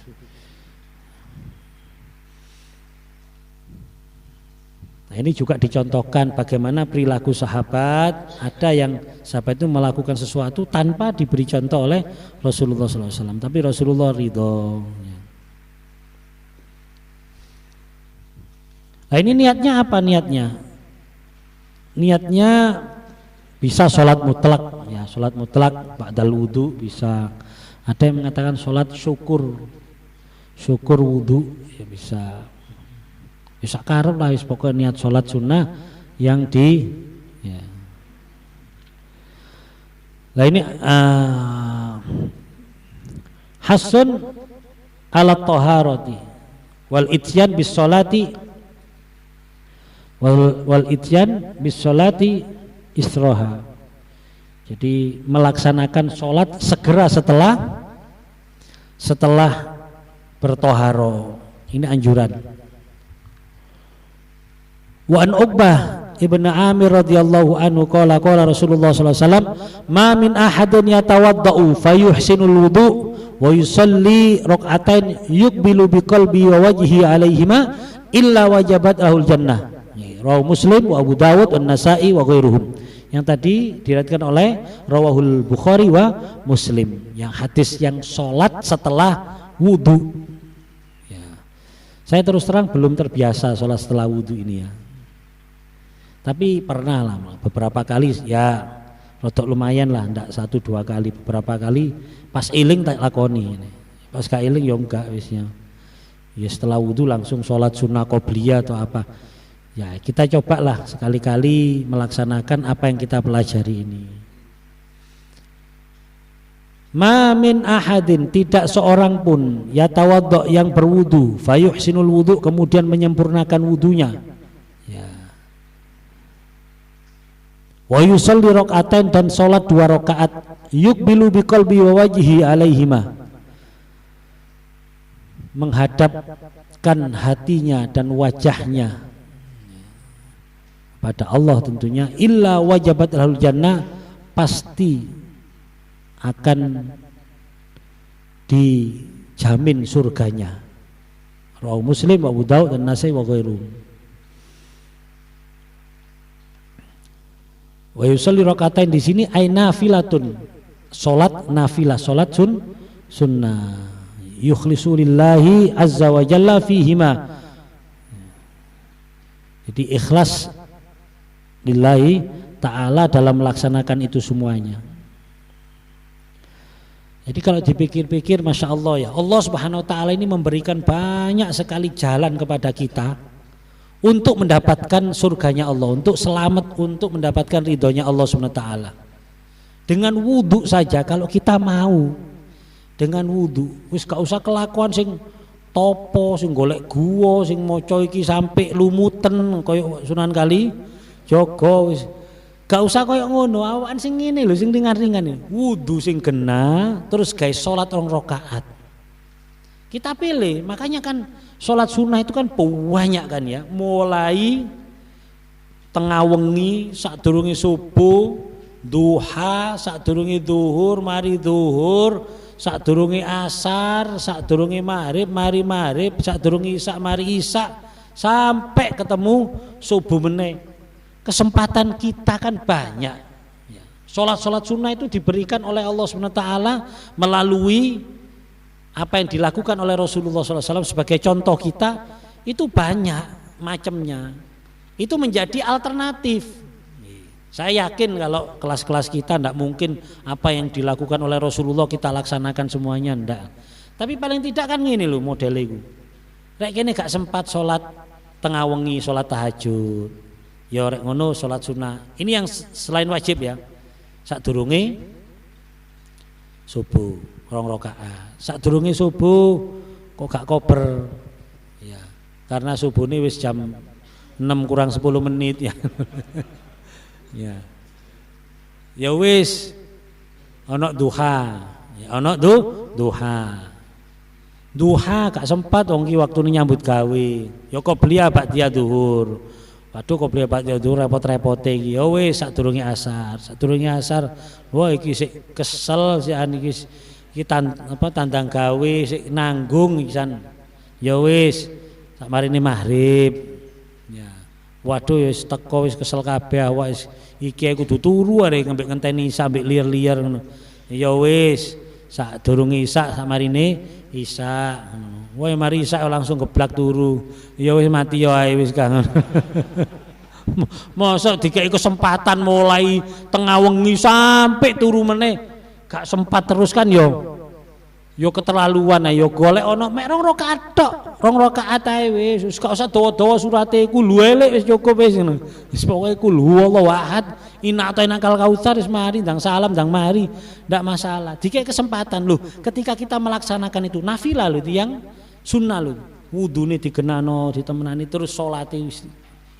Nah, ini juga dicontohkan bagaimana perilaku sahabat. Ada yang sahabat itu melakukan sesuatu tanpa diberi contoh oleh Rasulullah SAW, tapi Rasulullah ridho. Nah, ini niatnya apa niatnya? Niatnya bisa sholat mutlak, ya sholat mutlak ba'dal wudu bisa. Ada yang mengatakan sholat syukur wudu, ya bisa. Bisa karep lah, pokoknya niat sholat sunnah yang di ya. Nah ini hasun ala taharati wal ityan bis sholati wal ityan bis sholati istroha. Jadi melaksanakan sholat segera setelah bertoharo. Ini anjuran. Wa an Uqbah ibn Amir radhiyallahu anhu qala Rasulullah sallallahu alaihi wasallam ma min ahadin yatawaddau fayuhsinul wudu wa yusalli rak'atain yuqbilu biqalbi wa wajhi alaihima illa wajabat ahul jannah. Rawahu Muslim wa Abu Dawud dan Nasa'i wa ghairuhum. Yang tadi diriwayatkan oleh Rawahul Bukhari wa Muslim. Yang hadis yang sholat setelah wudu. Ya. Saya terus terang belum terbiasa sholat setelah wudu ini ya. Tapi pernah lah beberapa kali ya, rodok lumayan lah, ndak 1-2 kali, beberapa kali pas iling tak lakoni ini. Pas gak iling ya enggak wisnya. Ya setelah wudu langsung sholat sunnah qobliyah atau apa. Ya kita cobalah sekali-kali melaksanakan apa yang kita pelajari ini. Ma min ahadin, tidak seorang pun yatawaddo yang berwudu fayuhsinul wudu kemudian menyempurnakan wudunya. Ya. Wa yusalli rak'atain dan salat 2 rakaat yuqbilu biqalbi wa wajhi alaihima menghadapkan hatinya dan wajahnya pada Allah tentunya illa wajabat lahul jannah pasti akan dijamin surganya. Rawahu Muslim wa Abu Dawud dan Nasa'i wa ghairuhum. Wa yusalli rakaatain di sini ay nafilatun, salat nafilah, salat sunnah yukhlisu lillahi azza wa jalla fihima. Jadi ikhlas lillahi ta'ala dalam melaksanakan itu semuanya. Jadi kalau dipikir-pikir Masya Allah ya, Allah subhanahu wa ta'ala ini memberikan banyak sekali jalan kepada kita untuk mendapatkan surganya Allah, untuk selamat, untuk mendapatkan ridhonya Allah subhanahu wa ta'ala. Dengan wudhu saja kalau kita mau, dengan wudhu wis gak usah kelakuan sing topo, sing golek guwa, sing maca iki sampai lumuten koyo Sunan Kali Jogo wis gak usah koyo ngono, awakan sing ngene lho, sing ringan-ringan iki. Wudu sing kena terus gawe salat 2 rakaat. Kita pilih, makanya kan salat sunnah itu kan banyak kan ya. Mulai tengah wengi, sadurunge subuh, duha, sadurunge zuhur, mari zuhur, sadurunge asar, sadurunge maghrib, mari maghrib, sadurunge isya, mari isya, sampai ketemu subuh meneh. Kesempatan kita kan banyak. Sholat-sholat sunnah itu diberikan oleh Allah SWT melalui apa yang dilakukan oleh Rasulullah SAW sebagai contoh kita, itu banyak macamnya. Itu menjadi alternatif. Saya yakin kalau kelas-kelas kita tidak mungkin apa yang dilakukan oleh Rasulullah kita laksanakan semuanya, enggak. Tapi paling tidak kan gini loh modelnya itu. Rek kene gak sempat sholat tengah wengi, sholat tahajud. Ya rek ngono salat sunnah. Ini yang selain wajib ya. Sadurunge subuh 2 rakaat. Sadurunge subuh kok gak kober. Ya. Karena subuh ini wis jam 6 kurang 10 menit ya. Ya. Ya wis ana duha. Ya ana duha. Duha gak sempat wong ki waktune nyambut gawe. Ya kok beli ba'da zuhur. Waduh kok beli ba'da zuhur repot-repote iki. Ya wis sadurunge asar. Sadurunge asar, wah iki sik kesel sik iki tandang gawe sik nanggung isan. Ya wis sak marine maghrib. Ya. Waduh wis teko wis kesel kabeh awak wis iki kudu turu arek ngembek ngenteni sampe liar-liar ngono. Ya wis sadurunge isya sak marine isya. Woi mari isya langsung geblak turu. Ya wis mati ya ae wis kangen. Mosok dikei kesempatan mulai tengah wengi sampai turu meneh gak sempat terus kan yo. Yo keterlaluan ayo golek ana mek 2 rakaat tok. 2 rakaat ae wis gak usah dawa-dawa surate iku luwelek wis cukup wis ngono. Wis pokoke kul huwallahu ahad, inna atainakal kautsar wis mari ndang salam ndang mari ndak masalah. Dikei kesempatan loh ketika kita melaksanakan itu nafilah lho itu yang sunnah lho. Wudune digenano, ditemenani terus salate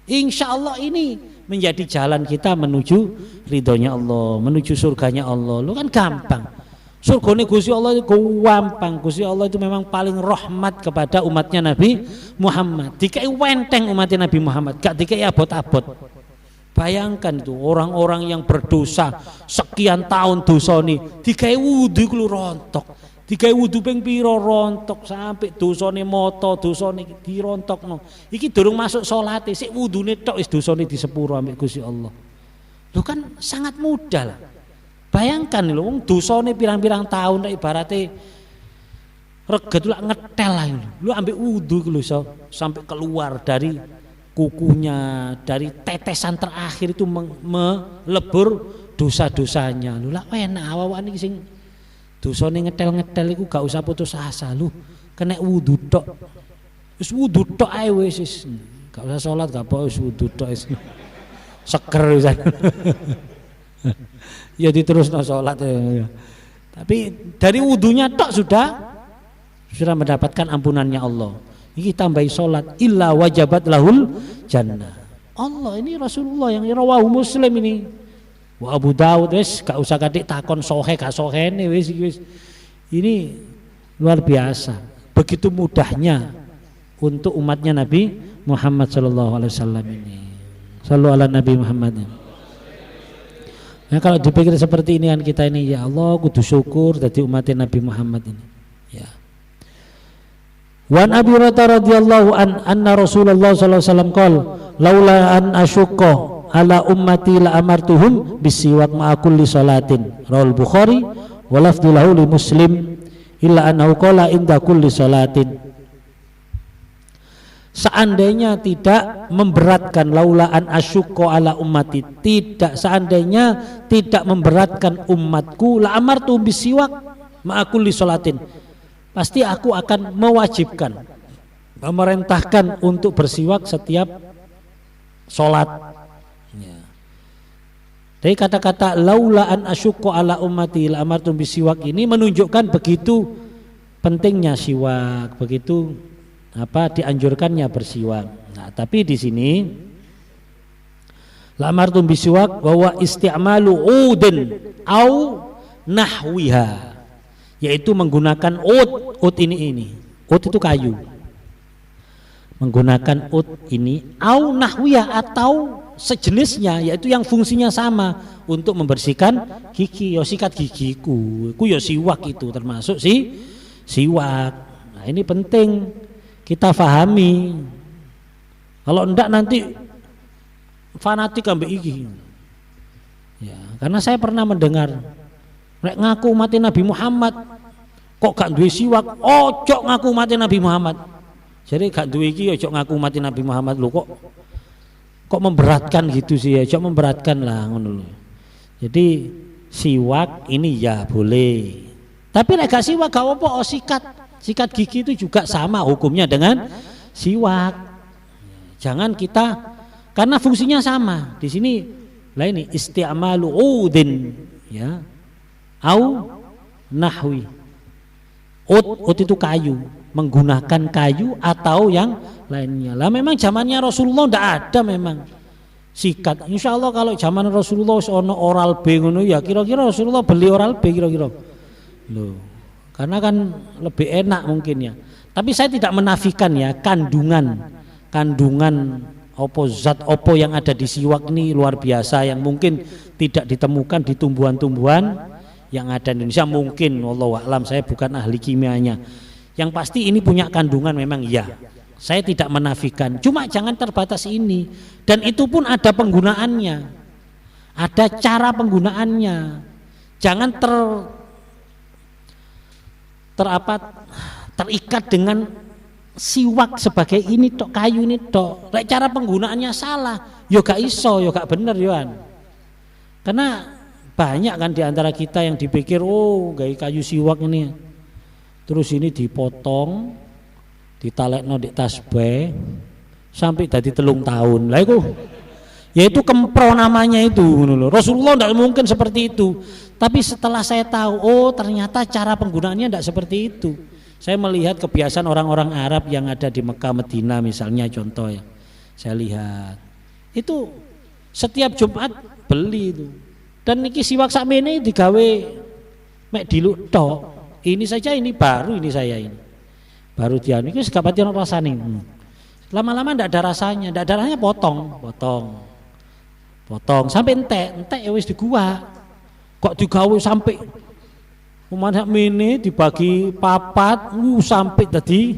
Insya Allah ini menjadi jalan kita menuju ridhonya Allah, menuju surganya Allah. Lu kan gampang. Surgane Gusti Allah itu gampang. Gusti Allah itu memang paling rahmat kepada umatnya Nabi Muhammad. Dikai wenteng umatnya Nabi Muhammad, gak dikai abot-abot. Bayangkan itu orang-orang yang berdosa sekian tahun dosane, dikai wudu iku rontok. Dikai wudu ping pira rontok sampai dosane moto, dosane dirontokno. Iki durung masuk salate, sik wudune tok wis dosane disepuro ambek Gusti Allah. Lho kan sangat mudah lah. Bayangkan lho wong dosane pirang-pirang tahun ibarate reget lak ngetel lah lho. Lu ambek wudu iku lho sampai keluar dari kukunya, dari tetesan terakhir itu melebur dosa-dosanya. Lho lak enak awak niki sing dosane ngetel-ngetel iku gak usah putus asa lho. Kena wudu tok. Wis wudu tok ae wis. Gak usah salat gak apa wis wudu tok wis. Seger wisan. Ya diterusno salat ya. Tapi dari wudunya tok sudah mendapatkan ampunannya Allah. Ini tambahi salat illa wajabat lahul jannah. Allah ini Rasulullah yang rawahu Muslim ini. Wa Abu Daud wis gak usah kadik takon sohe gak sohene wis. Ini luar biasa. Begitu mudahnya untuk umatnya Nabi Muhammad sallallahu alaihi wasallam ini. Sallu ala Nabi Muhammad. Nah, kalau dipikir seperti ini kan kita ini ya Allah kudu syukur jadi umatnya Nabi Muhammad ini. Ya. Wan Abi Hurairah radhiyallahu anna Rasulullah sallallahu alaihi wasallam qol laula an asyqa ala ummati la amartuhum bisiwak ma'a kulli salatin. Rawal Bukhari wa lafdhu lahu li Muslim illa annahu qala inda kulli salatin. Seandainya tidak memberatkan laula an asyqa ala ummati, tidak seandainya tidak memberatkan umatku la amartu bisiwak ma'a kulli salatin, pasti aku akan mewajibkan, memerintahkan untuk bersiwak setiap salat. Ya. Dari kata-kata laula an asyqa ala ummati la amartu bisiwak ini menunjukkan begitu pentingnya siwak, begitu dianjurkannya bersiwak. Nah, tapi di sini lamartum bisiwak bahwa isti'malu udin au nahwiha, yaitu menggunakan ud ini. Ud itu kayu. Menggunakan ud ini au nahwiha atau sejenisnya, yaitu yang fungsinya sama untuk membersihkan gigi. Yo sikat gigiku, ku yo siwak itu termasuk siwak. Nah, ini penting kita fahami. Kalau enggak nanti fanatik ambek iki. Ya, karena saya pernah mendengar nek ngaku mati Nabi Muhammad kok gak duwe siwak, ojo ngaku mati Nabi Muhammad. Jadi gak duwe iki ojo ngaku mati Nabi Muhammad lho, kok memberatkan gitu sih ya, ojo memberatkan lah ngono lho. Jadi siwak ini ya boleh. Tapi nek gak siwak gak apa-apa, sikat gigi itu juga sama hukumnya dengan siwak. Jangan kita, karena fungsinya sama. Di sini lah ini isti'malu udin ya au nahwi. Ud itu kayu, menggunakan kayu atau yang lainnya. Lah memang zamannya Rasulullah ndak ada memang sikat. Insya Allah kalau zaman Rasulullah ono Oral B ngono ya kira-kira Rasulullah beli Oral B kira-kira. Loh. Karena kan lebih enak mungkin ya. Tapi saya tidak menafikan ya kandungan zat opo yang ada di siwak ini luar biasa, yang mungkin tidak ditemukan di tumbuhan-tumbuhan yang ada di Indonesia mungkin. Wallahu a'lam, saya bukan ahli kimianya. Yang pasti ini punya kandungan memang ya. Saya tidak menafikan. Cuma jangan terbatas ini. Dan itu pun ada penggunaannya. Ada cara penggunaannya. Jangan terikat dengan siwak sebagai ini tok, kayu ini tok. Cara penggunaannya salah, yo gak iso, yo gak bener yoan. Karena banyak kan diantara kita yang dipikir gaya kayu siwak ini, terus ini dipotong, ditalekno di tasbih sampai tadi 3 tahun. Lah itu yaitu kempro namanya itu. Rasulullah tidak mungkin seperti itu. Tapi setelah saya tahu, ternyata cara penggunaannya tidak seperti itu. Saya melihat kebiasaan orang-orang Arab yang ada di Mekah, Medina misalnya contoh ya. Saya lihat Itu setiap Jumat beli itu. Dan niki siwak sakmene digawe mek diluk tok. Ini saja ini baru ini saya ini. Baru dia ini gak pati ono rasane. Lama-lama ndak ada rasanya, ndak ada rasanya potong sampai entek ya wis diguak. Kok digawe sampai umat mene dibagi papat, sampai tadi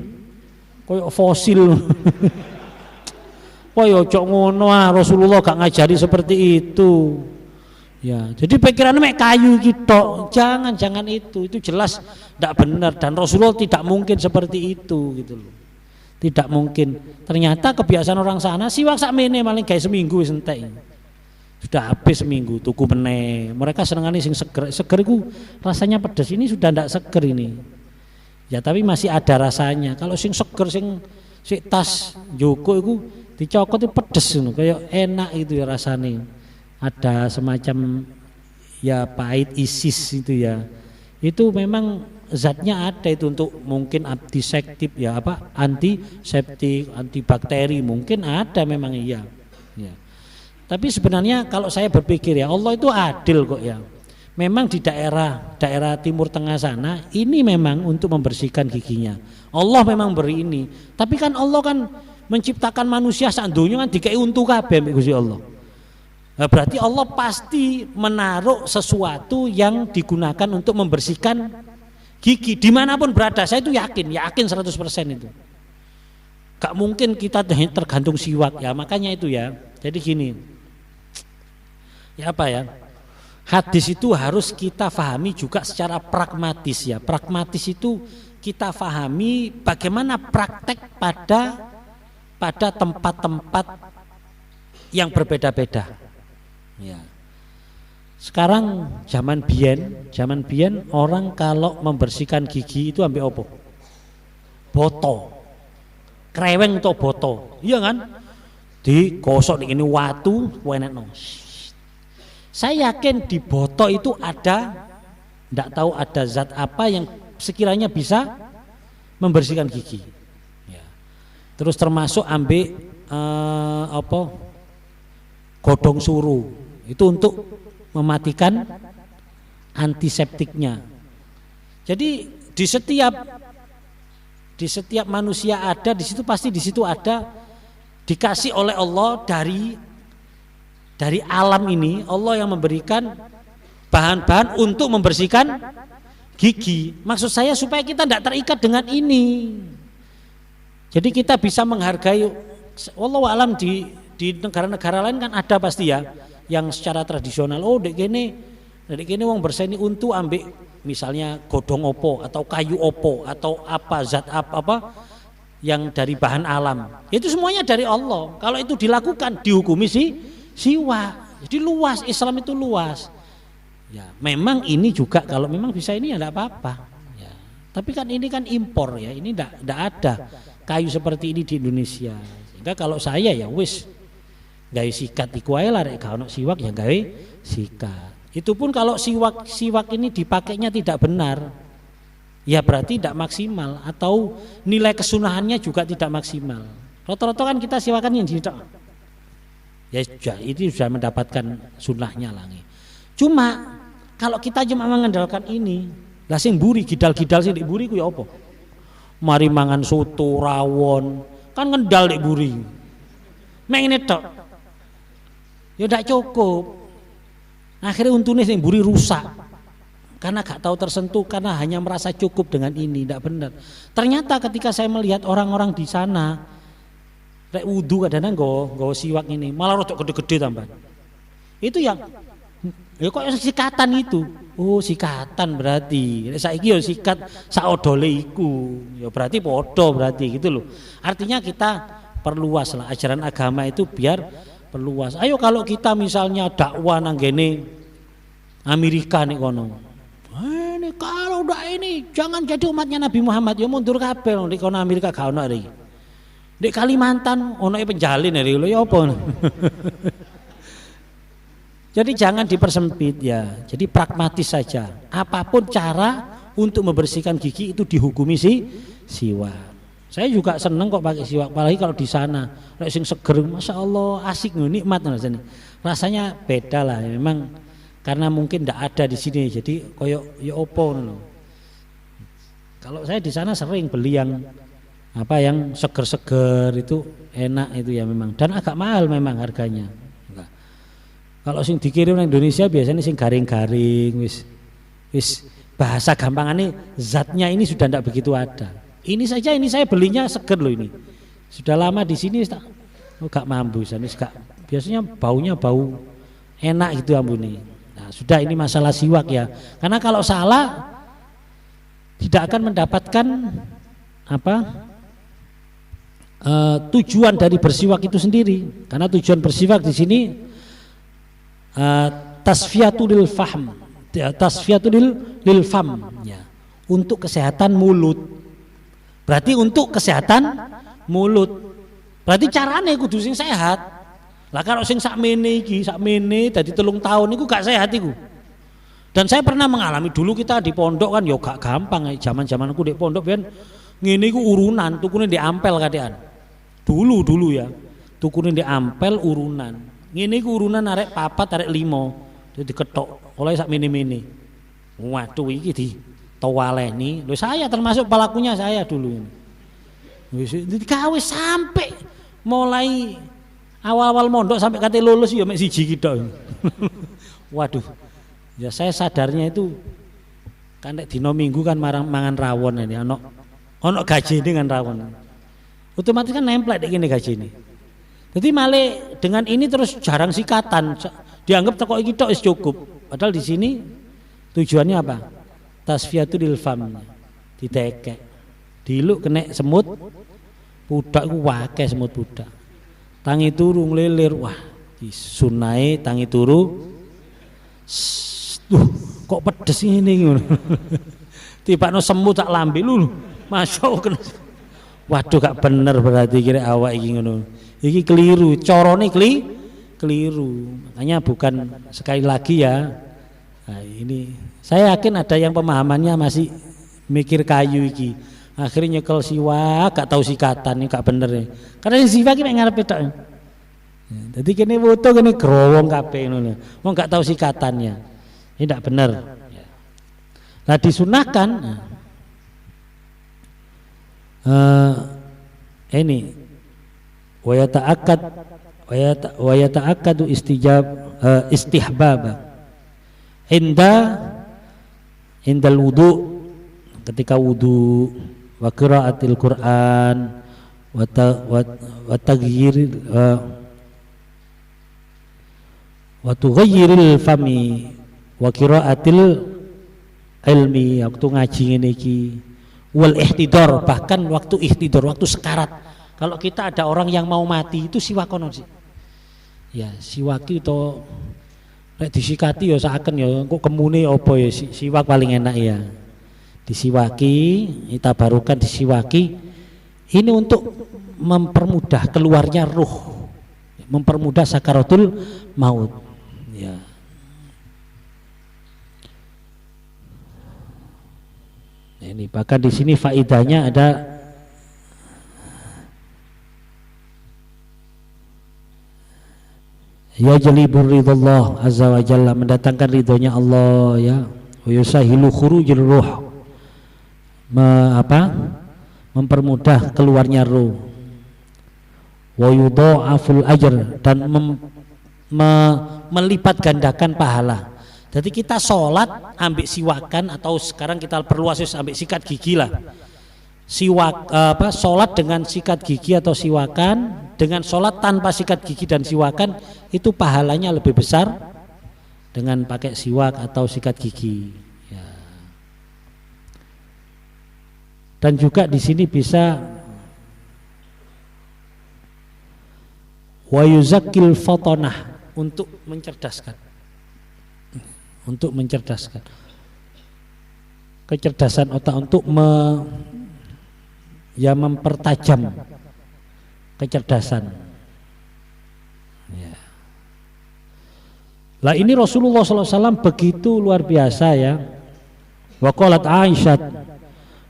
koyo fosil. Koyo ojo ngono Rasulullah gak ngajari seperti itu. Ya, jadi pikirannya mek kayu gitu. Jangan itu jelas tidak benar dan Rasulullah tidak mungkin seperti itu gitu loh. Tidak mungkin. Ternyata kebiasaan orang sana siwak sakmene maling gawe seminggu wis entek. Sudah habis seminggu tuku meneh. Mereka senengane sing seger. Seger iku rasanya pedas, ini sudah ndak seger ini. Ya tapi masih ada rasanya. Kalau sing seger sing tas joko iku dicokot itu pedes ngono, kayak enak itu ya rasane. Ada semacam ya pahit isis itu ya. Itu memang zatnya ada itu untuk mungkin antiseptik ya apa? Antiseptik, antibakteri mungkin ada memang iya. Ya. Tapi sebenarnya kalau saya berpikir ya Allah itu adil kok ya. Memang di daerah Timur Tengah sana ini memang untuk membersihkan giginya. Allah memang beri ini. Tapi kan Allah kan menciptakan manusia sak donya kan dikai untu kabeh Gusti Allah. Nah, berarti Allah pasti menaruh sesuatu yang digunakan untuk membersihkan gigi dimanapun berada. Saya itu yakin 100% itu. Gak mungkin kita tergantung siwak ya, makanya itu ya. Jadi gini, ya apa ya? Hadis itu harus kita fahami juga secara pragmatis ya. Pragmatis itu kita fahami bagaimana praktek pada tempat-tempat yang berbeda-beda. Ya. Sekarang zaman biyen orang kalau membersihkan gigi itu ambil opo? Boto. Kreweng atau boto. Iya kan? Digosok ini watu, wenekno. Saya yakin di boto itu ada, enggak tahu ada zat apa yang sekiranya bisa membersihkan gigi. Ya. Terus termasuk ambil godong suru. Itu untuk mematikan antiseptiknya. Jadi di setiap manusia ada di situ pasti di situ ada dikasih oleh Allah dari alam ini Allah yang memberikan bahan-bahan untuk membersihkan gigi. Maksud saya supaya kita tidak terikat dengan ini. Jadi kita bisa menghargai. Wallahu alam di negara-negara lain kan ada pasti ya. Yang secara tradisional, dek kene wong berseni untu ambek misalnya godong opo atau kayu opo atau apa zat apa yang dari bahan alam. Itu semuanya dari Allah. Kalau itu dilakukan dihukumi siwak. Jadi luas, Islam itu luas. Ya, memang ini juga kalau memang bisa ini ya enggak apa-apa. Ya. Tapi kan ini kan impor ya. Ini enggak ada kayu seperti ini di Indonesia. Sehingga kalau saya ya wis gawe sikat iku ae lah, rek gak ono siwak ya gawe sikat. Itu pun kalau siwak ini dipakainya tidak benar, ya berarti tidak maksimal atau nilai kesunahannya juga tidak maksimal. Rata-rata kan kita siwakan yang jinak. Ya itu sudah mendapatkan sunnahnya lah. Cuma kalau kita cuma mengandalkan ini, lah sing mburi gidal-gidal sing diburi ku ya apa? Mari mangan soto rawon, kan ngendal nek mburi. Mek ngene tok. Ya tidak cukup. Akhirnya untune sing mburi rusak karena gak tahu tersentuh, karena hanya merasa cukup dengan ini. Tidak benar. Ternyata ketika saya melihat orang-orang di sana rek wudu kadang-kadang nggo siwak ini malah rodok gede-gede tambah. Itu yang ya kok sikatan itu. Oh sikatan berarti saiki ya sikat saodole iku. Ya berarti podo berarti gitu loh. Artinya kita perluas lah ajaran agama itu biar perluas. Ayo kalau kita misalnya dakwah nang gene Amerika nih kono. Ini kalau udah ini jangan jadi umatnya Nabi Muhammad ya mundur kabeh di kono Amerika gak ono iki. Di Kalimantan ono penjalin iki lho ya apa. Jadi jangan dipersempit ya. Jadi pragmatis saja. Apapun cara untuk membersihkan gigi itu dihukumi siwak. Saya juga seneng kok pakai siwak, apalagi kalau di sana, lek sing seger, masya Allah asik nikmat rasanya beda lah. Memang karena mungkin tidak ada di sini, jadi koyo ya opo ngono. Kalau saya di sana sering beli yang yang seger-seger itu enak itu ya memang, dan agak mahal memang harganya. Kalau sing dikirim dari Indonesia biasanya sing garing-garing, wis bahasa gampangannya zatnya ini sudah tidak begitu ada. Ini saya belinya seger loh ini. Sudah lama di sini gak mampu, biasanya baunya bau enak gitu ambune. Nah, sudah ini masalah siwak ya. Karena kalau salah tidak akan mendapatkan tujuan dari bersiwak itu sendiri. Karena tujuan bersiwak di sini tasfiyatul lil fahm, tasfiyatul lil fam ya, untuk kesehatan mulut. Berarti untuk kesehatan mulut. Berarti carane kudu sing sehat. Lah kalau sing sakmene dadi 3 tahun niku gak sehat iku. Dan saya pernah mengalami dulu kita di pondok kan ya gak gampang zaman-zaman aku di pondok ben ngene iku urunan, tukune di ampel kadean. Dulu ya. Tukune di ampel urunan. Ngene iku urunan arek 4 arek 5. Jadi diketok oleh sakmene-mene. Waduh iki di tawaleni, saya termasuk pelakunya saya dulu ini. Dikawis sampai mulai awal-awal mondok sampai kate lulus ya mek siji kita. Waduh, ya saya sadarnya itu kan dino minggu kan mangan rawon ini, ono gaji dengan rawon. Otomatis kan nemplek gini gaji ini. Jadi malah dengan ini terus jarang sikatan, dianggap teko iki tok wis cukup. Padahal di sini tujuannya apa? Tasfiyatul lil fam, ditekek diluk kena semut budak ku wake semut budak tangi turu ngelilir, wah disunai tangi turu kok pedes ini ngono. Tibakno semut tak lambe lho masuk kena. Waduh gak bener berarti kira awak iki ngono, iki keliru, corone keliru. Makanya bukan sekali lagi ya. Nah, ini saya yakin ada yang pemahamannya masih mikir kayu iki. Akhirnya nyekel siwak gak tahu sikatan, ini gak bener ya. Karena siwak iki mek ngarepe tok. Jadi kene foto kene growong kabeh ngono. Wong gak tahu sikatannya. Ini tidak benar. Nah disunahkan ini wa yata'akkadu istihbab indal wudu, ketika wudu, wa qiraatil Quran, wa taghyir wa tughayyiril fami, wa qiraatil ilmi, waktu ngaji ngene iki, wal ihtidar, bahkan waktu ihtidar, waktu sekarat. Kalau kita ada orang yang mau mati itu siwakono sih. Ya, siwaki to nek disikati ya saken ya kok kemune apa ya siwak paling enak ya. Disiwaki, tabarukan disiwaki. Ini untuk mempermudah keluarnya ruh, mempermudah sakaratul maut. Ya. Ini bahkan di sini faidahnya ada ya jalibur ridallah azza wa jalla, mendatangkan ridhonya Allah ya, wa yusahilu khurujir ruh, mempermudah keluarnya ruh, wa yudha'aful ajr, dan melipat gandakan pahala. Jadi kita sholat ambil siwakan, atau sekarang kita perluas ambil sikat gigi lah. Sholat dengan sikat gigi atau siwakan, dengan sholat tanpa sikat gigi dan siwakan, itu pahalanya lebih besar dengan pakai siwak atau sikat gigi. Ya. Dan juga di sini bisa wa yuzakkil fatanah, untuk mencerdaskan, kecerdasan otak, untuk mempertajam kecerdasan. Ya. Lah ini Rasulullah SAW begitu luar biasa ya. Wa qalat Aisyah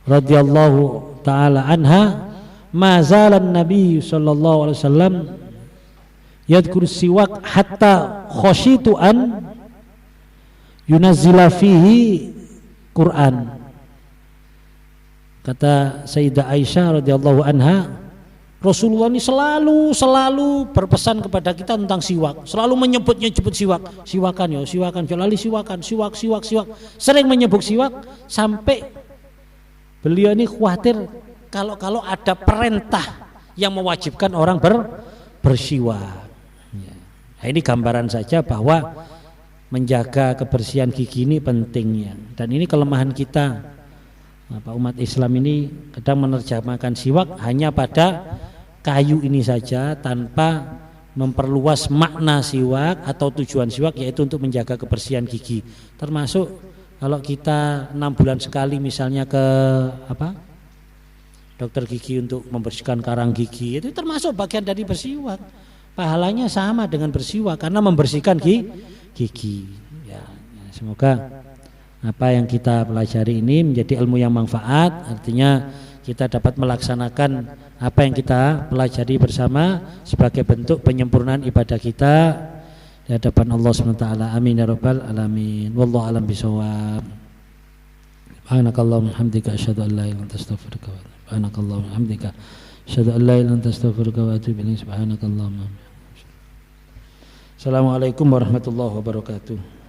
radhiyallahu taala anha, mazalan Nabi sallallahu alaihi wasallam yadhkur siwak hatta khasyitu an yunazzila fihi Quran. Kata Sayyidah Aisyah radhiyallahu anha, Rasulullah ini selalu berpesan kepada kita tentang siwak, selalu menyebut siwak, siwakan, selalu siwak, sering menyebut siwak sampai beliau ini khawatir kalau ada perintah yang mewajibkan orang bersiwak. Nah, ini gambaran saja bahwa menjaga kebersihan gigi ini pentingnya, dan ini kelemahan kita. Umat Islam ini kadang menerjemahkan siwak hanya pada kayu ini saja tanpa memperluas makna siwak atau tujuan siwak, yaitu untuk menjaga kebersihan gigi. Termasuk kalau kita 6 bulan sekali misalnya ke dokter gigi untuk membersihkan karang gigi, itu termasuk bagian dari bersiwak. Pahalanya sama dengan bersiwak karena membersihkan gigi. Ya, semoga apa yang kita pelajari ini menjadi ilmu yang manfaat, artinya kita dapat melaksanakan apa yang kita pelajari bersama sebagai bentuk penyempurnaan ibadah kita di hadapan Allah SWT. Amin ya rabbal alamin. Wallahu a'lam bishawab. Subhanakallahumma hamdika asyhadu an la ilaha illa anta astaghfiruka wa atubu ilaik. Subhanakallahumma hamdika asyhadu an la ilaha illa anta astaghfiruka wa atubu ilaik. Subhanakallahumma. Assalamualaikum warahmatullahi wabarakatuh.